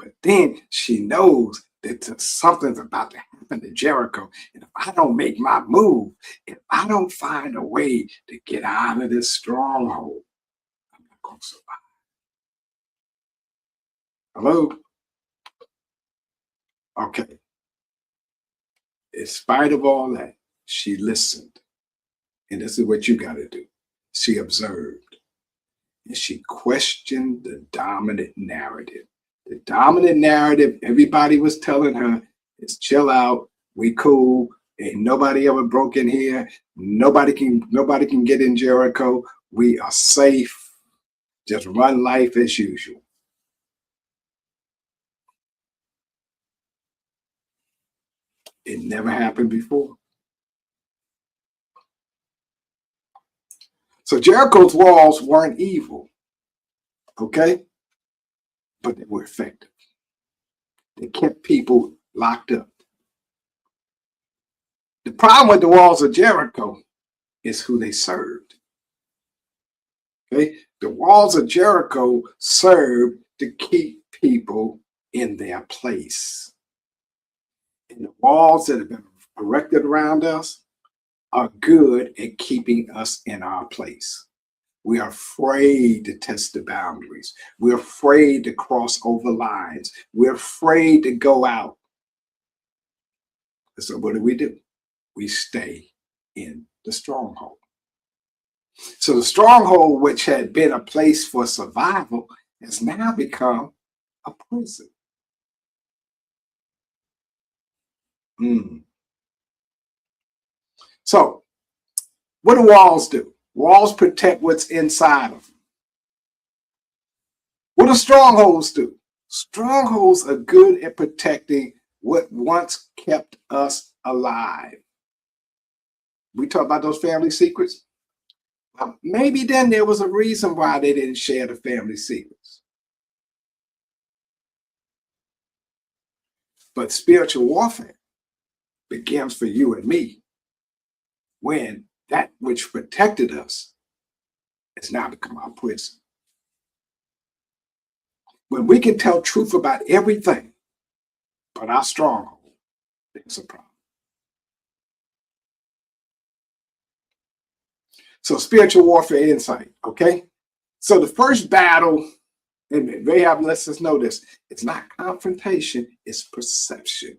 But then she knows that something's about to happen to Jericho. And if I don't make my move, if I don't find a way to get out of this stronghold, I'm not going to survive. Hello? Okay. In spite of all that, she listened. And this is what you got to do. She observed and she questioned the dominant narrative. The dominant narrative everybody was telling her is chill out, we cool, ain't nobody ever broke in here, nobody can get in Jericho, we are safe, just run life as usual. It never happened before. So Jericho's walls weren't evil, okay? But they were effective. They kept people locked up. The problem with the walls of Jericho is who they served. Okay? The walls of Jericho served to keep people in their place. And the walls that have been erected around us are good at keeping us in our place. We are afraid to test the boundaries. We're afraid to cross over lines. We're afraid to go out. So what do? We stay in the stronghold. So the stronghold, which had been a place for survival, has now become a prison. So what do walls do? Walls protect what's inside of them. What do strongholds do? Strongholds are good at protecting what once kept us alive. We talk about those family secrets. Well, maybe then there was a reason why they didn't share the family secrets. But spiritual warfare begins for you and me when that which protected us has now become our prison. When we can tell truth about everything but our stronghold, there's a problem. So spiritual warfare insight, okay? So the first battle, and Rahab lets us know this, it's not confrontation, it's perception.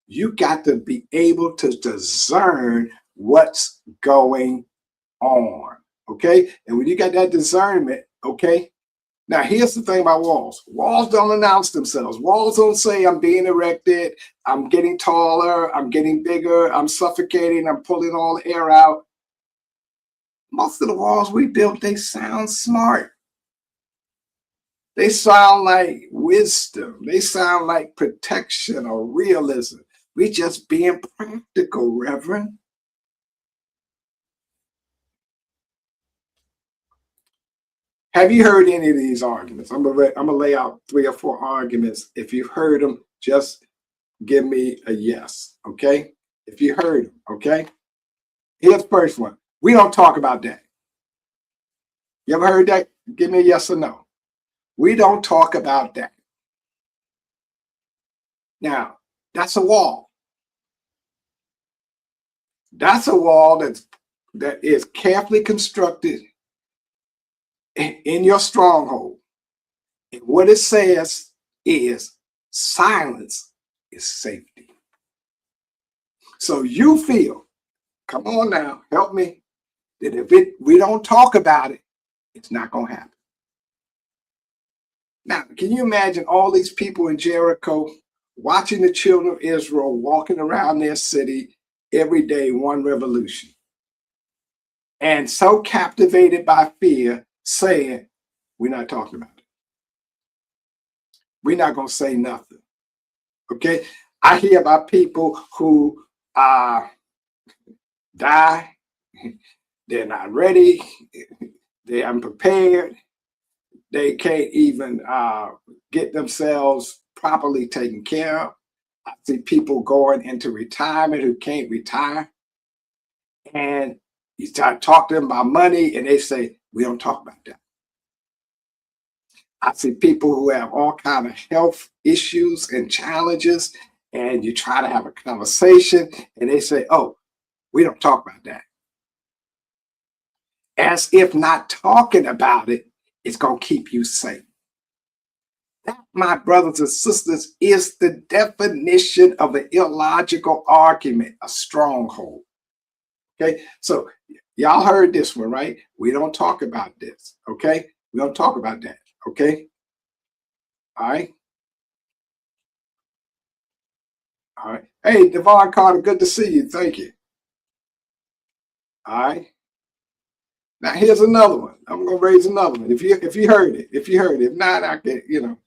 You got to be able to discern what's going on, okay? And when you got that discernment, okay? Now, here's the thing about walls. Walls don't announce themselves. Walls don't say, I'm being erected, I'm getting taller, I'm getting bigger, I'm suffocating, I'm pulling all the air out. Most of the walls we built, they sound smart. They sound like wisdom. They sound like protection or realism. We just being practical, Reverend. Have you heard any of these arguments? I'm gonna lay out 3 or 4 arguments. If you've heard them, just give me a yes, okay? If you heard them, okay? Here's the first one. We don't talk about that. You ever heard that? Give me a yes or no. We don't talk about that. Now, that's a wall. That's a wall that is carefully constructed in your stronghold. And what it says is silence is safety. So you feel, come on now, help me, that if we don't talk about it, it's not going to happen. Now, can you imagine all these people in Jericho watching the children of Israel walking around their city every day, one revolution, and so captivated by fear, saying, we're not talking about it. We're not going to say nothing. Okay? I hear about people who die, they're not ready, they're unprepared, they can't even get themselves properly taken care of. I see people going into retirement who can't retire. And you start talking to them about money and they say, we don't talk about that. I see people who have all kinds of health issues and challenges, and you try to have a conversation and they say, oh, we don't talk about that. As if not talking about it is going to keep you safe. That, my brothers and sisters, is the definition of an illogical argument, a stronghold. Okay, so y'all heard this one, right? We don't talk about this, okay? We don't talk about that, okay? All right? All right. Hey, Devon Carter, good to see you. Thank you. All right. Now here's another one. I'm gonna raise another one. If you heard it, if not, I can,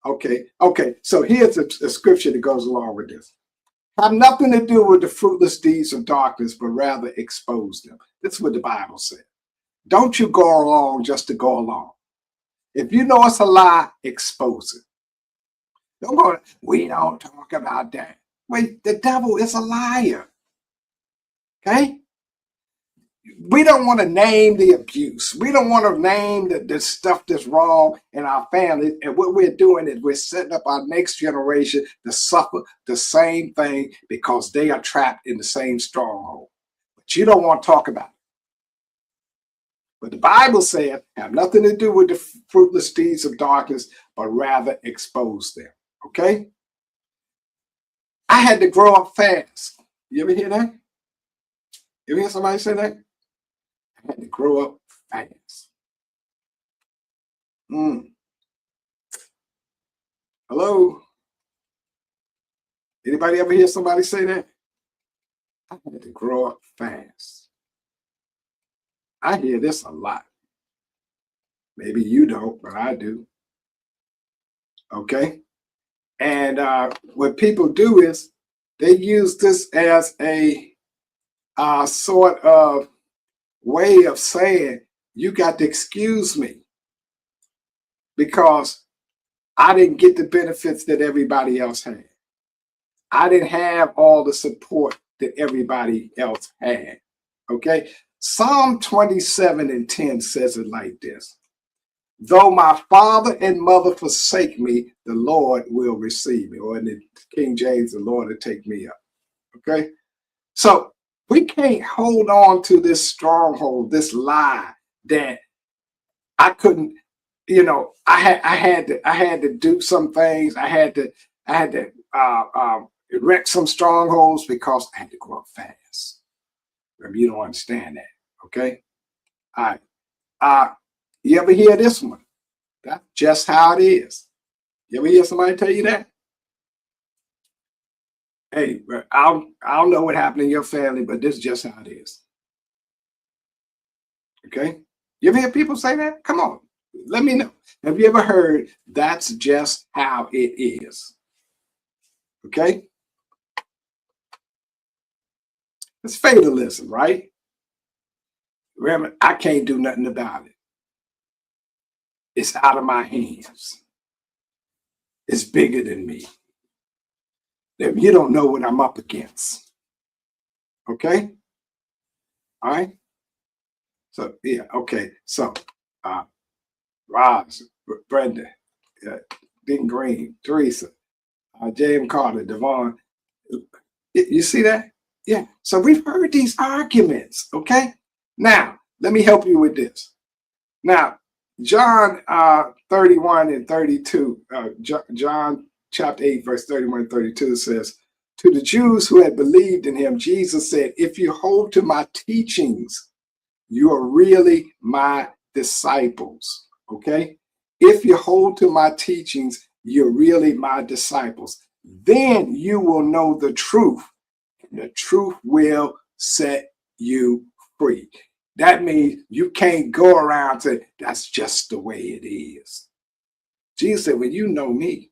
Okay. So here's a scripture that goes along with this. Have nothing to do with the fruitless deeds of darkness, but rather expose them. This is what the Bible said. Don't you go along just to go along. If you know it's a lie, expose it. Don't go, we don't talk about that. Wait, the devil is a liar. Okay? We don't want to name the abuse. We don't want to name the stuff that's wrong in our family. And what we're doing is we're setting up our next generation to suffer the same thing because they are trapped in the same stronghold. But you don't want to talk about it. But the Bible says, have nothing to do with the fruitless deeds of darkness, but rather expose them. Okay? I had to grow up fast. You ever hear that? You ever hear somebody say that? I had to grow up fast. Hello? Anybody ever hear somebody say that? I had to grow up fast. I hear this a lot. Maybe you don't, but I do. Okay. And what people do is they use this as a sort of way of saying, you got to excuse me because I didn't get the benefits that everybody else had. I didn't have all the support that everybody else had. Okay. Psalm 27:10 says it like this. Though my father and mother forsake me, the Lord will receive me. Or in the King James, the Lord will take me up. Okay. So we can't hold on to this stronghold, this lie that I couldn't, I had to do some things. I had to erect some strongholds because I had to grow up fast. Remember, you don't understand that. Okay. All right. You ever hear this one? That's just how it is. You ever hear somebody tell you that? Hey, I don't know what happened in your family, but this is just how it is. Okay. You ever hear people say that? Come on, let me know. Have you ever heard that's just how it is? Okay. It's fatalism, right? Remember, I can't do nothing about it. It's out of my hands. It's bigger than me. You don't know what I'm up against. Okay. All right. So yeah. Okay. So Roz, Brenda, Dean Green, Teresa, James Carter, Devon. You see that? Yeah. So we've heard these arguments. Okay. Now, let me help you with this. Now, John 31 and 32, John chapter 8, verse 31 and 32 says, to the Jews who had believed in him, Jesus said, if you hold to my teachings, you are really my disciples. Okay. If you hold to my teachings, you're really my disciples. Then you will know the truth, and the truth will set you free. That means you can't go around saying, that's just the way it is. Jesus said, when you know me,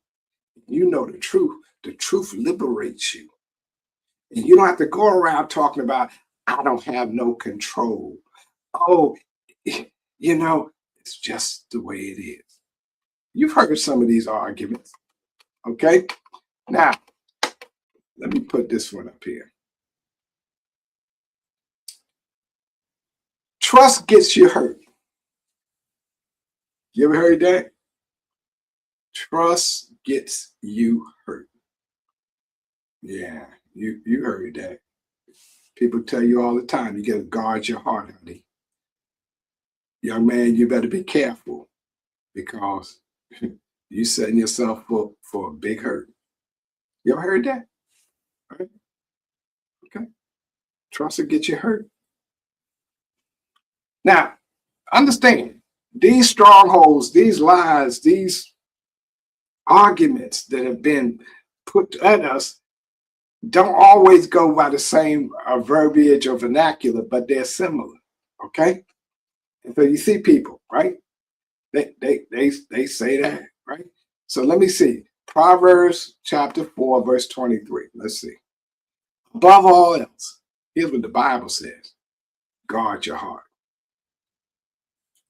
you know the truth liberates you. And you don't have to go around talking about, I don't have no control. Oh, it's just the way it is. You've heard some of these arguments. Okay. Now, let me put this one up here. Trust gets you hurt. You ever heard that? Trust gets you hurt. Yeah, you heard that. People tell you all the time, you got to guard your heart, honey. Young man, you better be careful because you're setting yourself up for a big hurt. You ever heard that? All right. Okay. Trust will get you hurt. Now, understand these strongholds, these lies, these arguments that have been put at us don't always go by the same verbiage or vernacular, but they're similar. Okay. And so you see people, right? They say that, right? So let me see. Proverbs chapter 4, verse 23. Let's see. Above all else, here's what the Bible says. Guard your heart.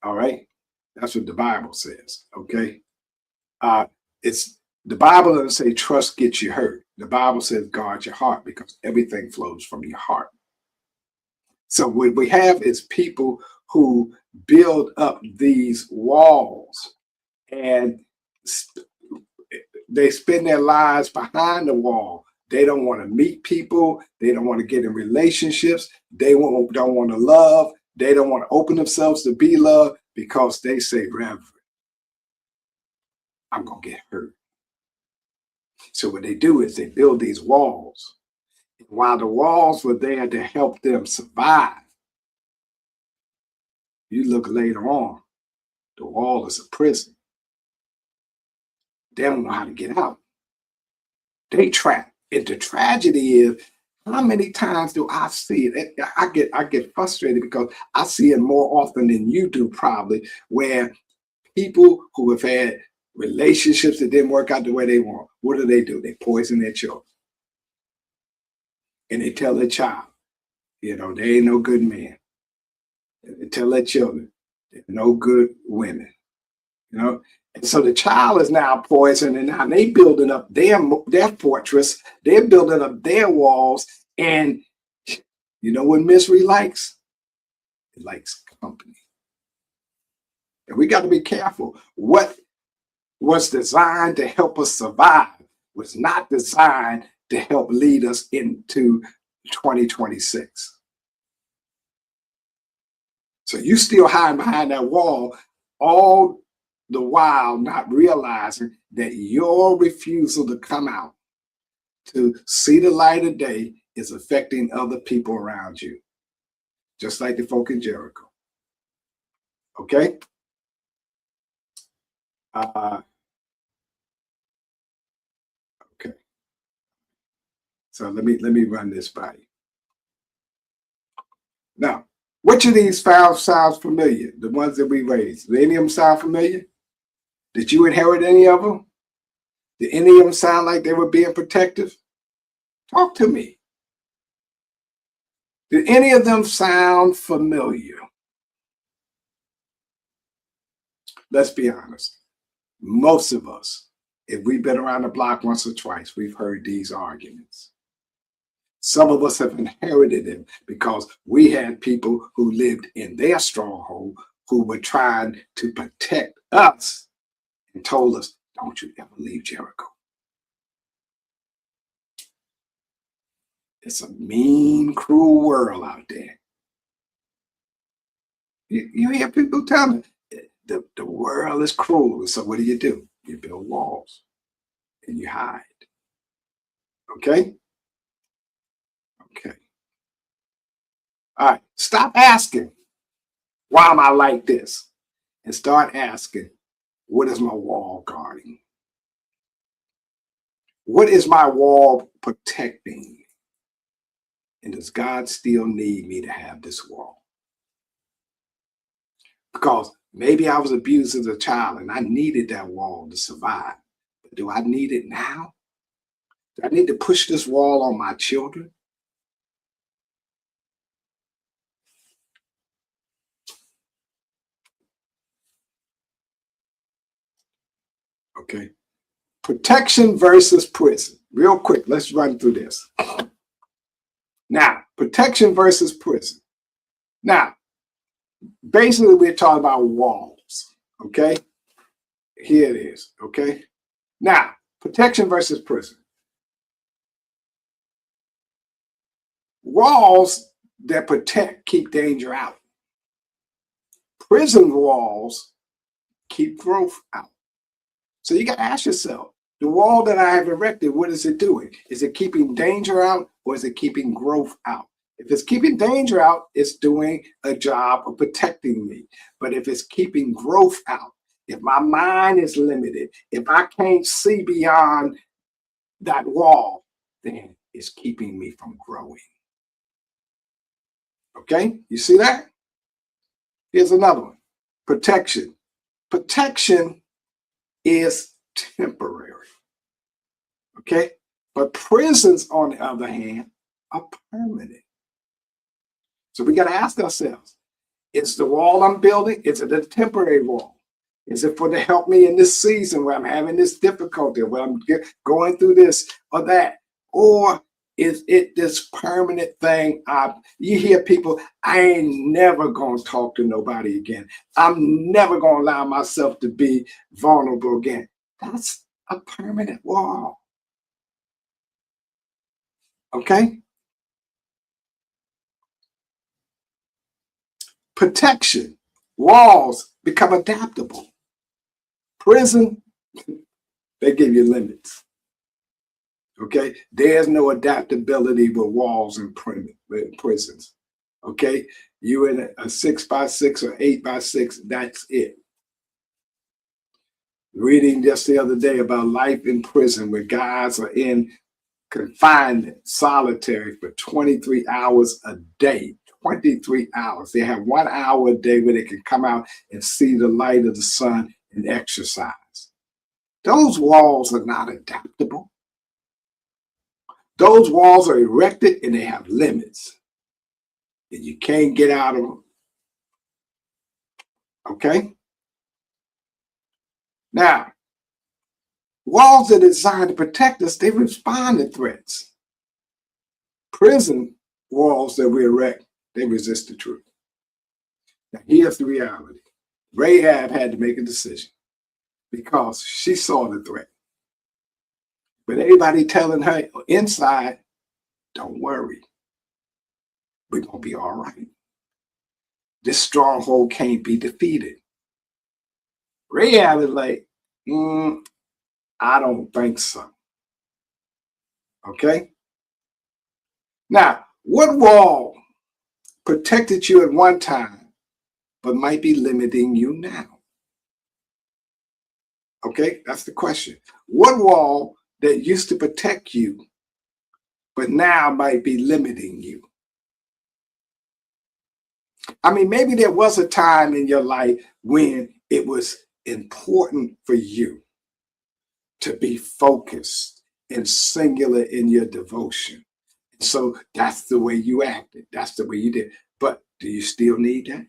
All right. That's what the Bible says. Okay. It's the Bible doesn't say trust gets you hurt. The Bible says guard your heart because everything flows from your heart. So what we have is people who build up these walls and they spend their lives behind the wall. They don't want to meet people. They don't want to get in relationships. They don't want to love. They don't want to open themselves to be loved because they say, Reverend, I'm going to get hurt. So what they do is they build these walls. While the walls were there to help them survive, you look later on, the wall is a prison. They don't know how to get out. They trapped. And the tragedy is How many times do I see it? I get frustrated because I see it more often than you do, probably, where people who have had relationships that didn't work out the way they want, what do? They poison their children. And they tell their child, they ain't no good man. And they tell their children, they're no good women. And so the child is now poisoned, and now they building up their fortress, they're building up their walls, and you know what misery likes? It likes company. And we got to be careful. What was designed to help us survive was not designed to help lead us into 2026. So you still hiding behind that wall, all the while not realizing that your refusal to come out to see the light of day is affecting other people around you, just like the folk in Jericho. Okay? Okay. So let me run this by you. Now, which of these sounds familiar? The ones that we raised. Did any of them sound familiar? Did you inherit any of them? Did any of them sound like they were being protective? Talk to me. Did any of them sound familiar? Let's be honest. Most of us, if we've been around the block once or twice, we've heard these arguments. Some of us have inherited them because we had people who lived in their stronghold who were trying to protect us and told us, don't you ever leave Jericho. It's a mean, cruel world out there. You hear people tell me the world is cruel. So what do? You build walls and you hide. Okay? Okay. All right. Stop asking, why am I like this? And start asking, what is my wall guarding? What is my wall protecting? And does God still need me to have this wall? Because maybe I was abused as a child and I needed that wall to survive. But do I need it now? Do I need to push this wall on my children? Okay. Protection versus prison. Real quick, let's run through this. Now, protection versus prison. Now, basically, we're talking about walls. Okay. Here it is. Okay. Now, protection versus prison. Walls that protect keep danger out. Prison walls keep growth out. So you got to ask yourself, the wall that I have erected, what is it doing? Is it keeping danger out or is it keeping growth out? If it's keeping danger out, it's doing a job of protecting me. But if it's keeping growth out, if my mind is limited, if I can't see beyond that wall, then it's keeping me from growing. Okay, you see that? Here's another one. Protection. Protection is temporary. Okay, but prisons, on the other hand, are permanent. So we got to ask ourselves, is the wall I'm building, is it a temporary wall? Is it for to help me in this season where I'm having this difficulty, where I'm going through this or that? Or is it this permanent thing? You hear people, I ain't never going to talk to nobody again. I'm never going to allow myself to be vulnerable again. That's a permanent wall. Okay? Protection. Walls become adaptable. Prison, they give you limits. Okay? There's no adaptability with walls in prisons. Okay? You in a 6x6 or 8x6, that's it. Reading just the other day about life in prison where guys are in confinement, solitary for 23 hours a day. 23 hours. They have 1 hour a day where they can come out and see the light of the sun and exercise. Those walls are not adaptable. Those walls are erected and they have limits. And you can't get out of them. Okay? Now, walls are designed to protect us. They respond to threats. Prison walls that we erect, they resist the truth. Now, here's the reality. Rahab had to make a decision because she saw the threat. But everybody telling her inside, don't worry. We're going to be all right. This stronghold can't be defeated. Rahab is like, I don't think so. Okay? Now, what wall protected you at one time, but might be limiting you now? Okay, that's the question. What wall that used to protect you, but now might be limiting you? I mean, maybe there was a time in your life when it was important for you to be focused and singular in your devotion. So that's the way you acted. That's the way you did. But do you still need that?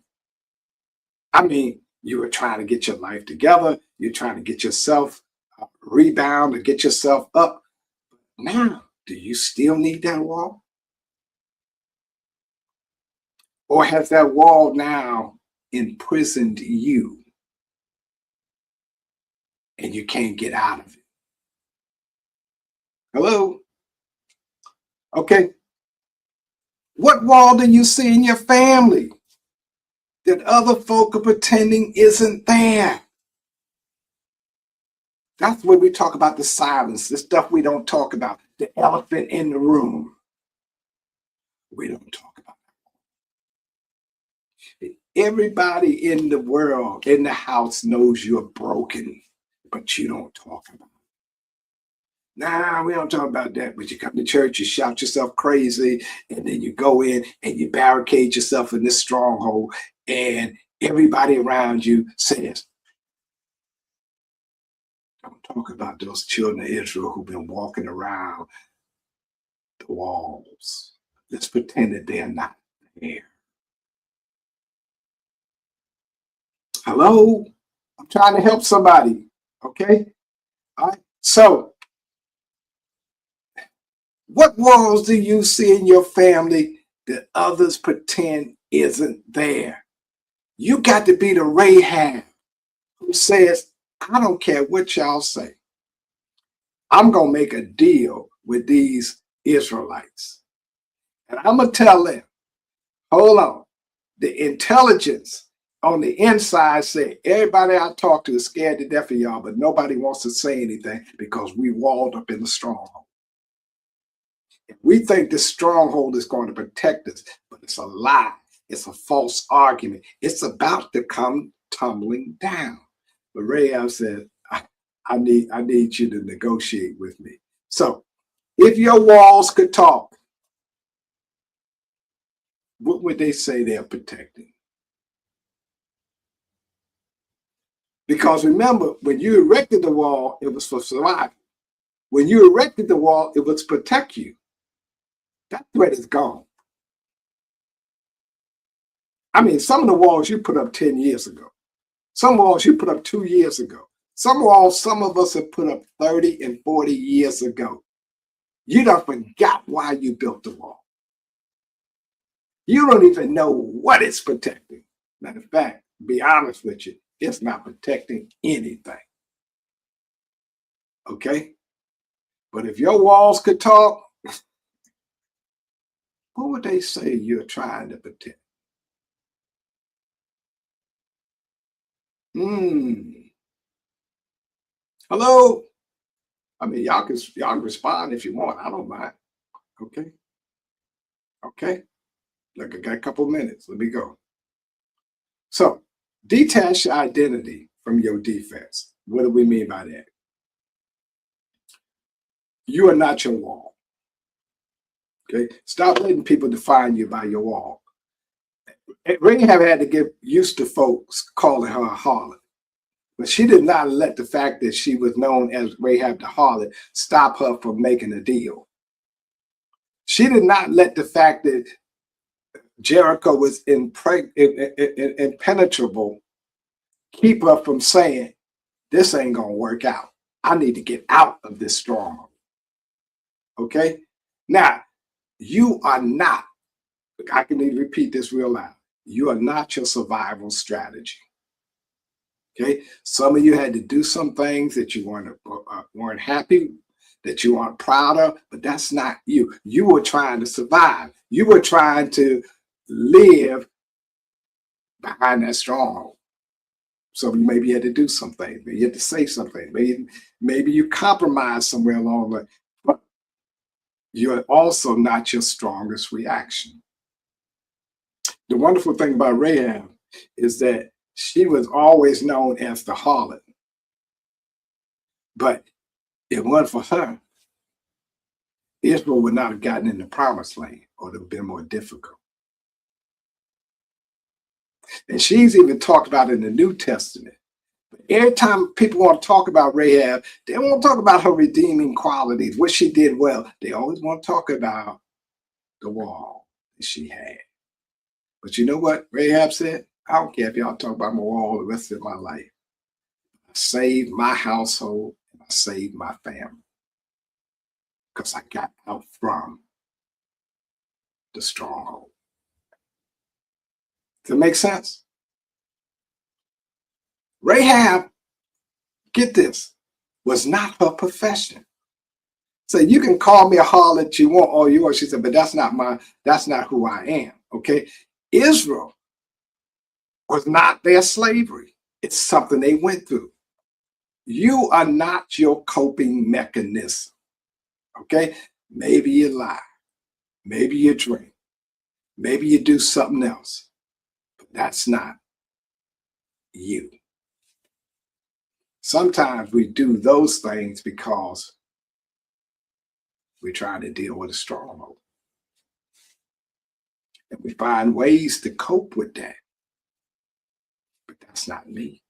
I mean, you were trying to get your life together. You're trying to get yourself rebound or get yourself up. Now, do you still need that wall? Or has that wall now imprisoned you and you can't get out of it? Hello? Okay. What wall do you see in your family that other folk are pretending isn't there? That's when we talk about the silence, the stuff we don't talk about, the elephant in the room. We don't talk about it. Everybody in the world, in the house, knows you're broken, but you don't talk about it. Nah, we don't talk about that. But you come to church, you shout yourself crazy, and then you go in and you barricade yourself in this stronghold, and everybody around you says, don't talk about those children of Israel who've been walking around the walls. Let's pretend that they're not there. Hello? I'm trying to help somebody. Okay? All right. So, what walls do you see in your family that others pretend isn't there? You got to be the Rahab who says, I don't care what y'all say. I'm going to make a deal with these Israelites. And I'm going to tell them, hold on. The intelligence on the inside say, everybody I talk to is scared to death of y'all, but nobody wants to say anything because we walled up in the stronghold. We think this stronghold is going to protect us, but it's a lie. It's a false argument. It's about to come tumbling down. But Rahab said, I need you to negotiate with me. So if your walls could talk, what would they say they're protecting? Because remember, when you erected the wall, it was for survival. When you erected the wall, it was to protect you. That threat is gone. I mean, some of the walls you put up 10 years ago. Some walls you put up 2 years ago. Some walls some of us have put up 30 and 40 years ago. You done forgot why you built the wall. You don't even know what it's protecting. Matter of fact, to be honest with you, it's not protecting anything. Okay? But if your walls could talk, what would they say you're trying to protect? Hello? I mean, y'all can respond if you want. I don't mind. Okay? Okay? Look, I got a couple minutes. Let me go. So, detach your identity from your defense. What do we mean by that? You are not your wall. Okay, stop letting people define you by your wall. Rahab had to get used to folks calling her a harlot, but she did not let the fact that she was known as Rahab the harlot stop her from making a deal. She did not let the fact that Jericho was impenetrable keep her from saying, this ain't gonna work out. I need to get out of this stronghold. Okay? Now, you are not, I can even repeat this real loud. You are not your survival strategy. Okay? Some of you had to do some things that you weren't happy, that you aren't proud of, but that's not you. You were trying to survive. You were trying to live behind that stronghold. So maybe you had to do something. Maybe you had to say something. Maybe you compromised somewhere along the way. But you're also not your strongest reaction. The wonderful thing about Rahab is that she was always known as the harlot. But if it weren't for her, Israel would not have gotten in the promised land, or it would have been more difficult. And she's even talked about in the New Testament. Every time people want to talk about Rahab, they don't want to talk about her redeeming qualities, what she did well. They always want to talk about the wall that she had. But you know what Rahab said? I don't care if y'all talk about my wall the rest of my life. I saved my household and I saved my family because I got out from the stronghold. Does it make sense? Rahab, get this, was not her profession. So you can call me a harlot you want all you want. She said, but that's not who I am. Okay. Israel was not their slavery. It's something they went through. You are not your coping mechanism. Okay. Maybe you lie. Maybe you drink. Maybe you do something else. But that's not you. Sometimes we do those things because we're trying to deal with a stronghold. And we find ways to cope with that. But that's not me.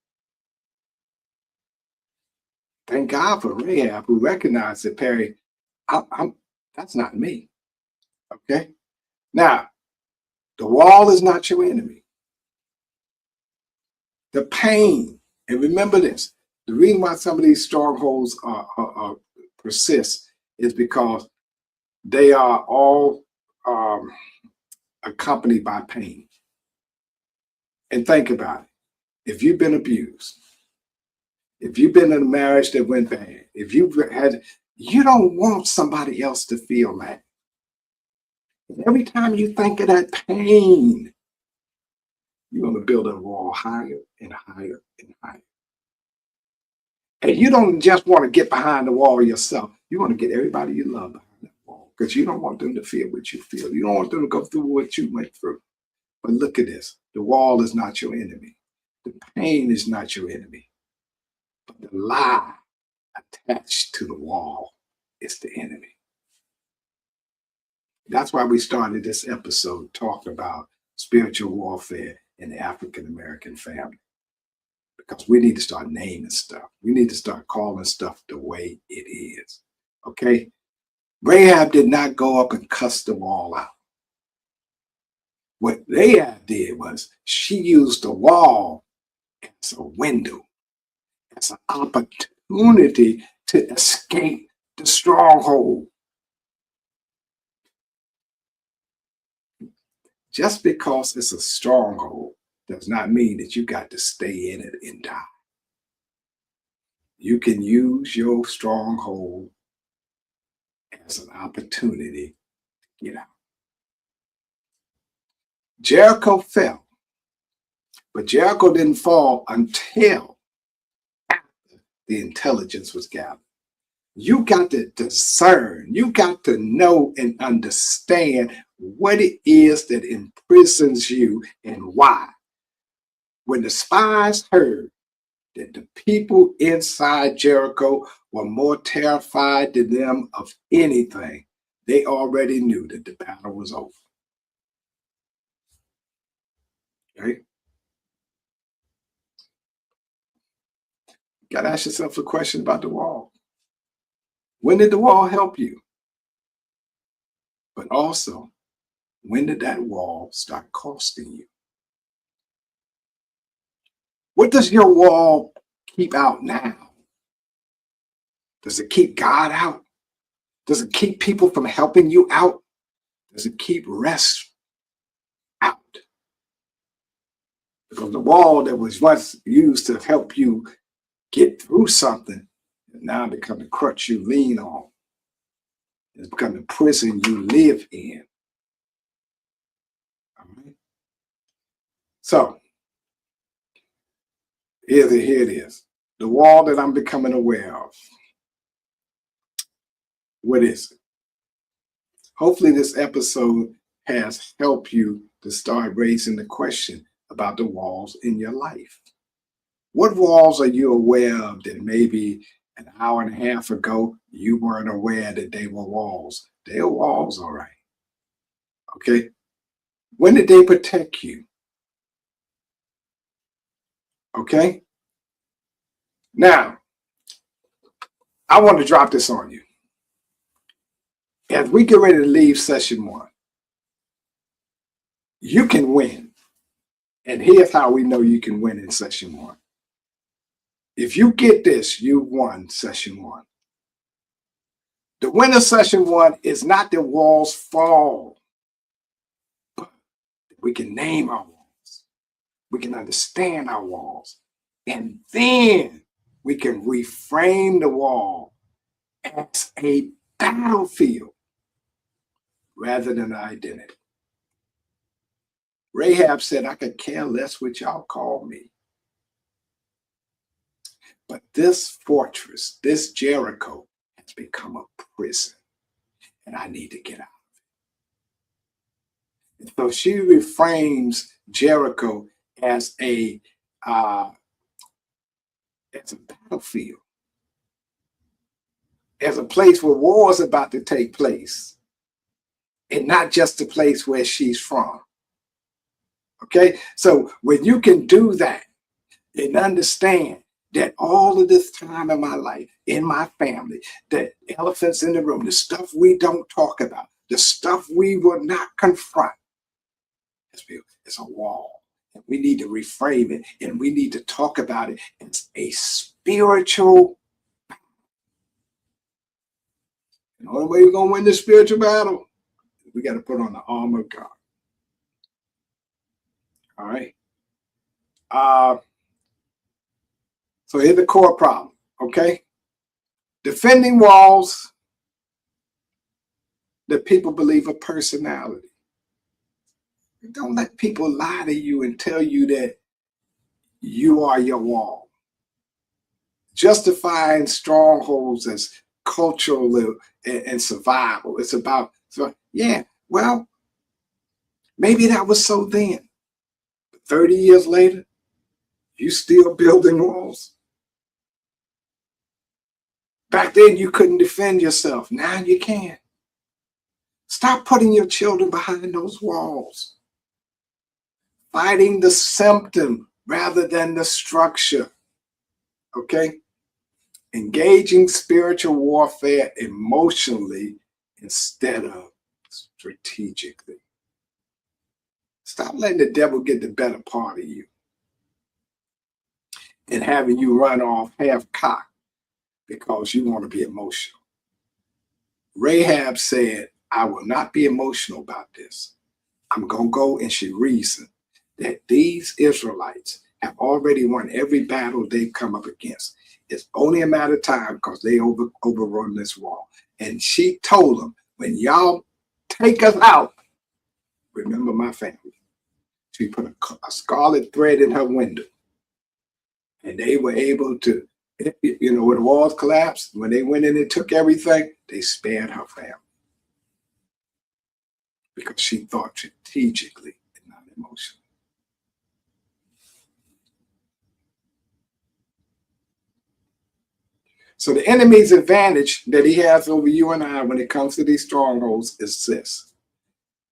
Thank God for Rahab, who recognized that, Perry, that's not me. Okay? Now, the wall is not your enemy. The pain, and remember this, the reason why some of these strongholds persist is because they are all accompanied by pain. And think about it. If you've been abused, if you've been in a marriage that went bad, if you've had, you don't want somebody else to feel that. And every time you think of that pain, you're going to build a wall higher and higher and higher. And you don't just want to get behind the wall yourself. You want to get everybody you love behind that wall because you don't want them to feel what you feel. You don't want them to go through what you went through. But look at this. The wall is not your enemy. The pain is not your enemy. But the lie attached to the wall is the enemy. That's why we started this episode talking about spiritual warfare in the African American family. Because we need to start naming stuff. We need to start calling stuff the way it is. Okay? Rahab did not go up and cuss the wall out. What Rahab did was she used the wall as a window, as an opportunity to escape the stronghold. Just because it's a stronghold does not mean that you got to stay in it and die. You can use your stronghold as an opportunity to get out. Jericho fell, but Jericho didn't fall until after the intelligence was gathered. You got to discern, you got to know and understand what it is that imprisons you and why. When the spies heard that the people inside Jericho were more terrified than them of anything, They already knew that the battle was over. Okay? You gotta ask yourself a question about the wall. When did the wall help you? But also, when did that wall start costing you? What does your wall keep out now? Does it keep God out? Does it keep people from helping you out? Does it keep rest out? Because the wall that was once used to help you get through something has now become the crutch you lean on. It's become the prison you live in. All right? So here it is. The wall that I'm becoming aware of. What is it? Hopefully this episode has helped you to start raising the question about the walls in your life. What walls are you aware of that maybe an hour and a half ago you weren't aware that they were walls? They are walls, all right. Okay. When did they protect you? Okay. Now, I want to drop this on you. As we get ready to leave session 1, you can win. And here's how we know you can win in session 1. If you get this, you won session 1. The win of session 1 is not that walls fall, but we can name our walls. We can understand our walls. And then we can reframe the wall as a battlefield rather than an identity. Rahab said, I could care less what y'all call me. But this fortress, this Jericho, has become a prison, and I need to get out. And so she reframes Jericho as a battlefield, as a place where war is about to take place, and not just the place where she's from. Okay, so when you can do that and understand that all of this time in my life, in my family, the elephants in the room, the stuff we don't talk about, the stuff we will not confront, it's a wall. And we need to reframe it, and we need to talk about it as a spiritual. And the only way we're going to win this spiritual battle, we got to put on the armor of God. All right. So here's the core problem. Okay. Defending walls that people believe are personality. Don't let people lie to you and tell you that you are your wall. Justifying strongholds as cultural and survival. It's about, yeah, well, maybe that was so then. 30 years later, you still building walls. Back then, you couldn't defend yourself. Now you can. Stop putting your children behind those walls. Fighting the symptom rather than the structure. Okay? Engaging spiritual warfare emotionally instead of strategically. Stop letting the devil get the better part of you and having you run off half-cocked because you want to be emotional. Rahab said, I will not be emotional about this. I'm going to go, and she reasoned that these Israelites have already won every battle they've come up against. It's only a matter of time because they overrun this wall. And she told them, when y'all take us out, remember my family. She put a scarlet thread in her window. And they were able to, when the walls collapsed, when they went in and took everything, they spared her family. Because she thought strategically and not emotionally. So the enemy's advantage that he has over you and I when it comes to these strongholds is this.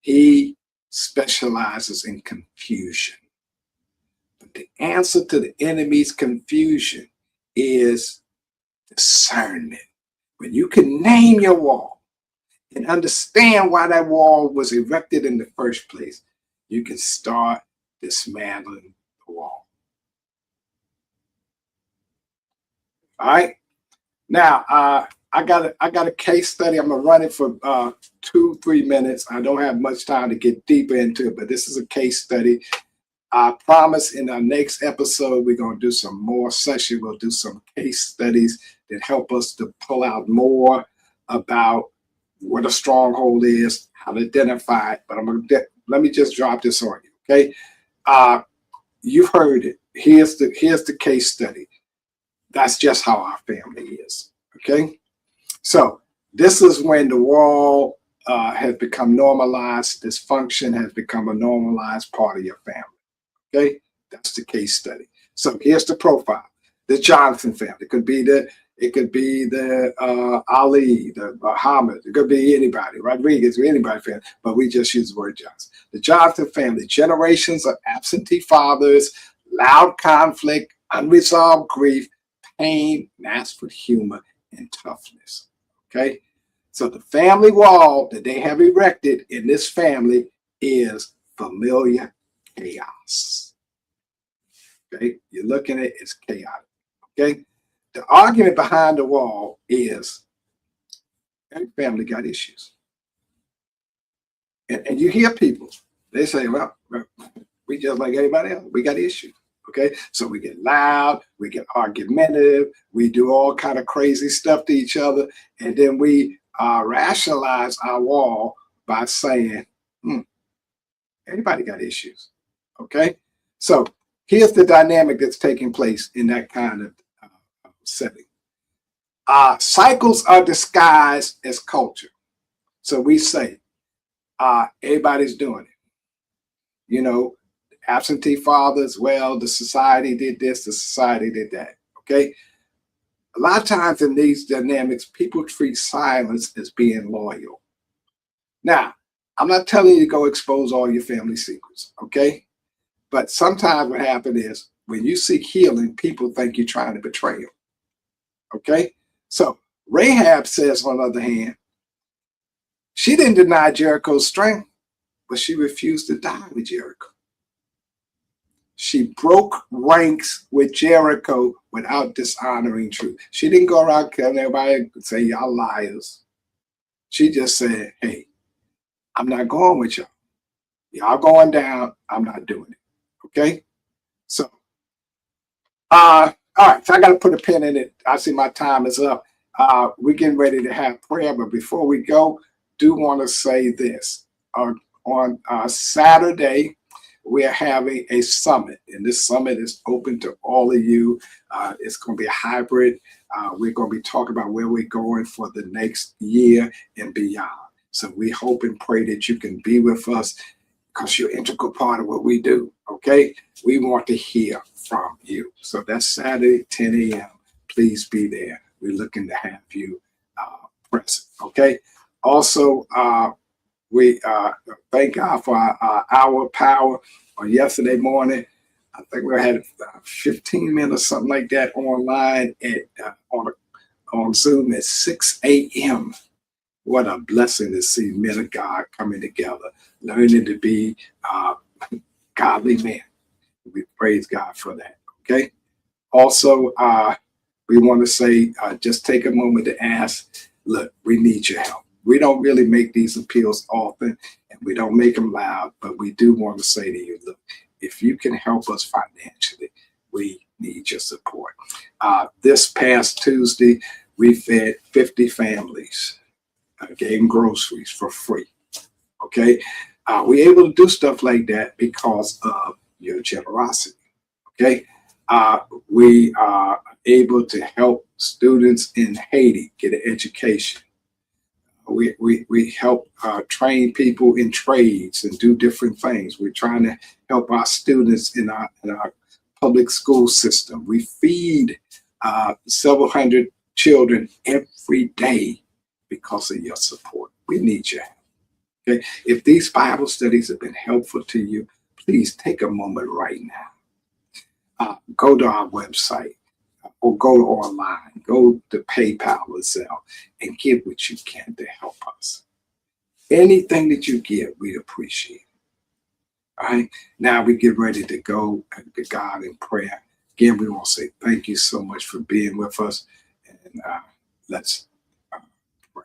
He specializes in confusion. But the answer to the enemy's confusion is discernment. When you can name your wall and understand why that wall was erected in the first place, you can start dismantling the wall. All right. Now, I got a case study. I'm gonna run it for 2-3 minutes. I don't have much time to get deeper into it, but this is a case study. I promise in our next episode we're gonna do some more session. We'll do some case studies that help us to pull out more about what a stronghold is, how to identify it. But let me just drop this on you, okay? You've heard it. Here's the case study. That's just how our family is, okay? So this is when the wall has become normalized. Dysfunction has become a normalized part of your family, okay? That's the case study. So here's the profile. The Johnson family. It could be the Ali, the Muhammad. It could be anybody, Rodriguez, or anybody family, but we just use the word Johnson. The Johnson family, generations of absentee fathers, loud conflict, unresolved grief, pain, masked with humor, and toughness. Okay? So the family wall that they have erected in this family is familiar chaos. Okay? You're looking at it, it's chaotic. Okay? The argument behind the wall is every family got issues. And you hear people, they say, well, we just like everybody else. We got issues. Okay, so we get loud, we get argumentative, we do all kind of crazy stuff to each other, and then we rationalize our wall by saying, everybody got issues. Okay, so here's the dynamic that's taking place in that kind of setting. Cycles are disguised as culture. So we say, everybody's doing it. You know, absentee fathers, well, the society did this, the society did that, okay? A lot of times in these dynamics, people treat silence as being loyal. Now, I'm not telling you to go expose all your family secrets, okay? But sometimes what happens is when you seek healing, people think you're trying to betray them, okay? So Rahab says, on the other hand, she didn't deny Jericho's strength, but she refused to die with Jericho. She broke ranks with Jericho without dishonoring truth. She didn't go around telling everybody and say, y'all liars. She just said, hey, I'm not going with y'all. Y'all going down, I'm not doing it. Okay? So, all right, so I got to put a pin in it. I see my time is up. We're getting ready to have prayer, but before we go, do want to say this. On Saturday, we're having a summit, and this summit is open to all of you. It's going to be a hybrid. We're going to be talking about where we're going for the next year and beyond. So we hope and pray that you can be with us because you're an integral part of what we do, okay? We want to hear from you. So that's Saturday, 10 a.m. Please be there. We're looking to have you present, okay? Also, we thank God for our hour of power on yesterday morning. I think we had 15 minutes, something like that, online at on Zoom at 6 a.m. What a blessing to see men of God coming together, learning to be godly men. We praise God for that. Okay. Also, we want to say, just take a moment to ask, look, we need your help. We don't really make these appeals often and we don't make them loud, but we do want to say to you, look, if you can help us financially, we need your support. This past Tuesday, we fed 50 families, gave them groceries for free. Okay. We're able to do stuff like that because of your generosity. Okay. We are able to help students in Haiti get an education. We help train people in trades and do different things. We're trying to help our students in our public school system. We feed several hundred children every day because of your support. We need your help. Okay? If these Bible studies have been helpful to you, please take a moment right now. Go to our website or go online, go to PayPal or Zelle and give what you can to help us. Anything that you give, we appreciate. All right. Now we get ready to go to God in prayer. Again, we want to say thank you so much for being with us. And let's pray.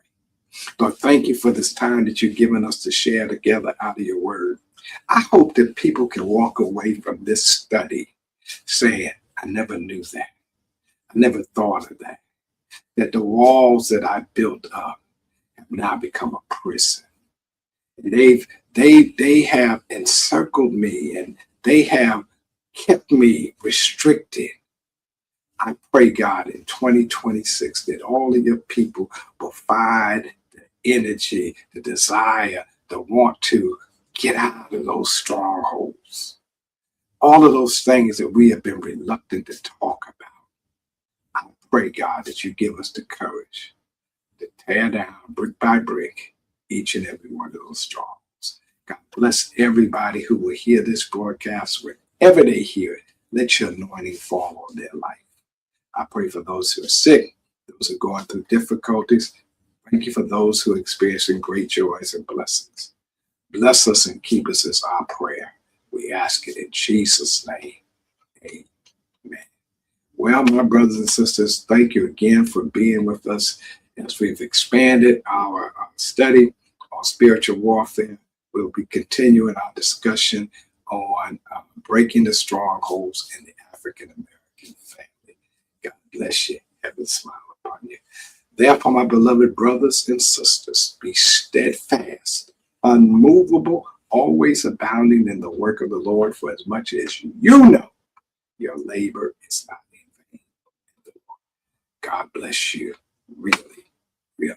Lord, thank you for this time that you've given us to share together out of your word. I hope that people can walk away from this study saying, I never knew that. I never thought of that. That the walls that I built up have now become a prison. They have encircled me and they have kept me restricted. I pray, God, in 2026 that all of your people will find the energy, the desire, the want to get out of those strongholds. All of those things that we have been reluctant to talk about. I pray, God, that you give us the courage to tear down brick by brick each and every one of those strongholds. God bless everybody who will hear this broadcast wherever they hear it. Let your anointing fall on their life. I pray for those who are sick, those who are going through difficulties. Thank you for those who are experiencing great joys and blessings. Bless us and keep us is our prayer. We ask it in Jesus' name. Amen. Well, my brothers and sisters, thank you again for being with us as we've expanded our study on spiritual warfare. We'll be continuing our discussion on breaking the strongholds in the African American family. God bless you. Heaven smile upon you. Therefore, my beloved brothers and sisters, be steadfast, unmovable, always abounding in the work of the Lord, for as much as you know your labor is not in vain. God bless you, really, really.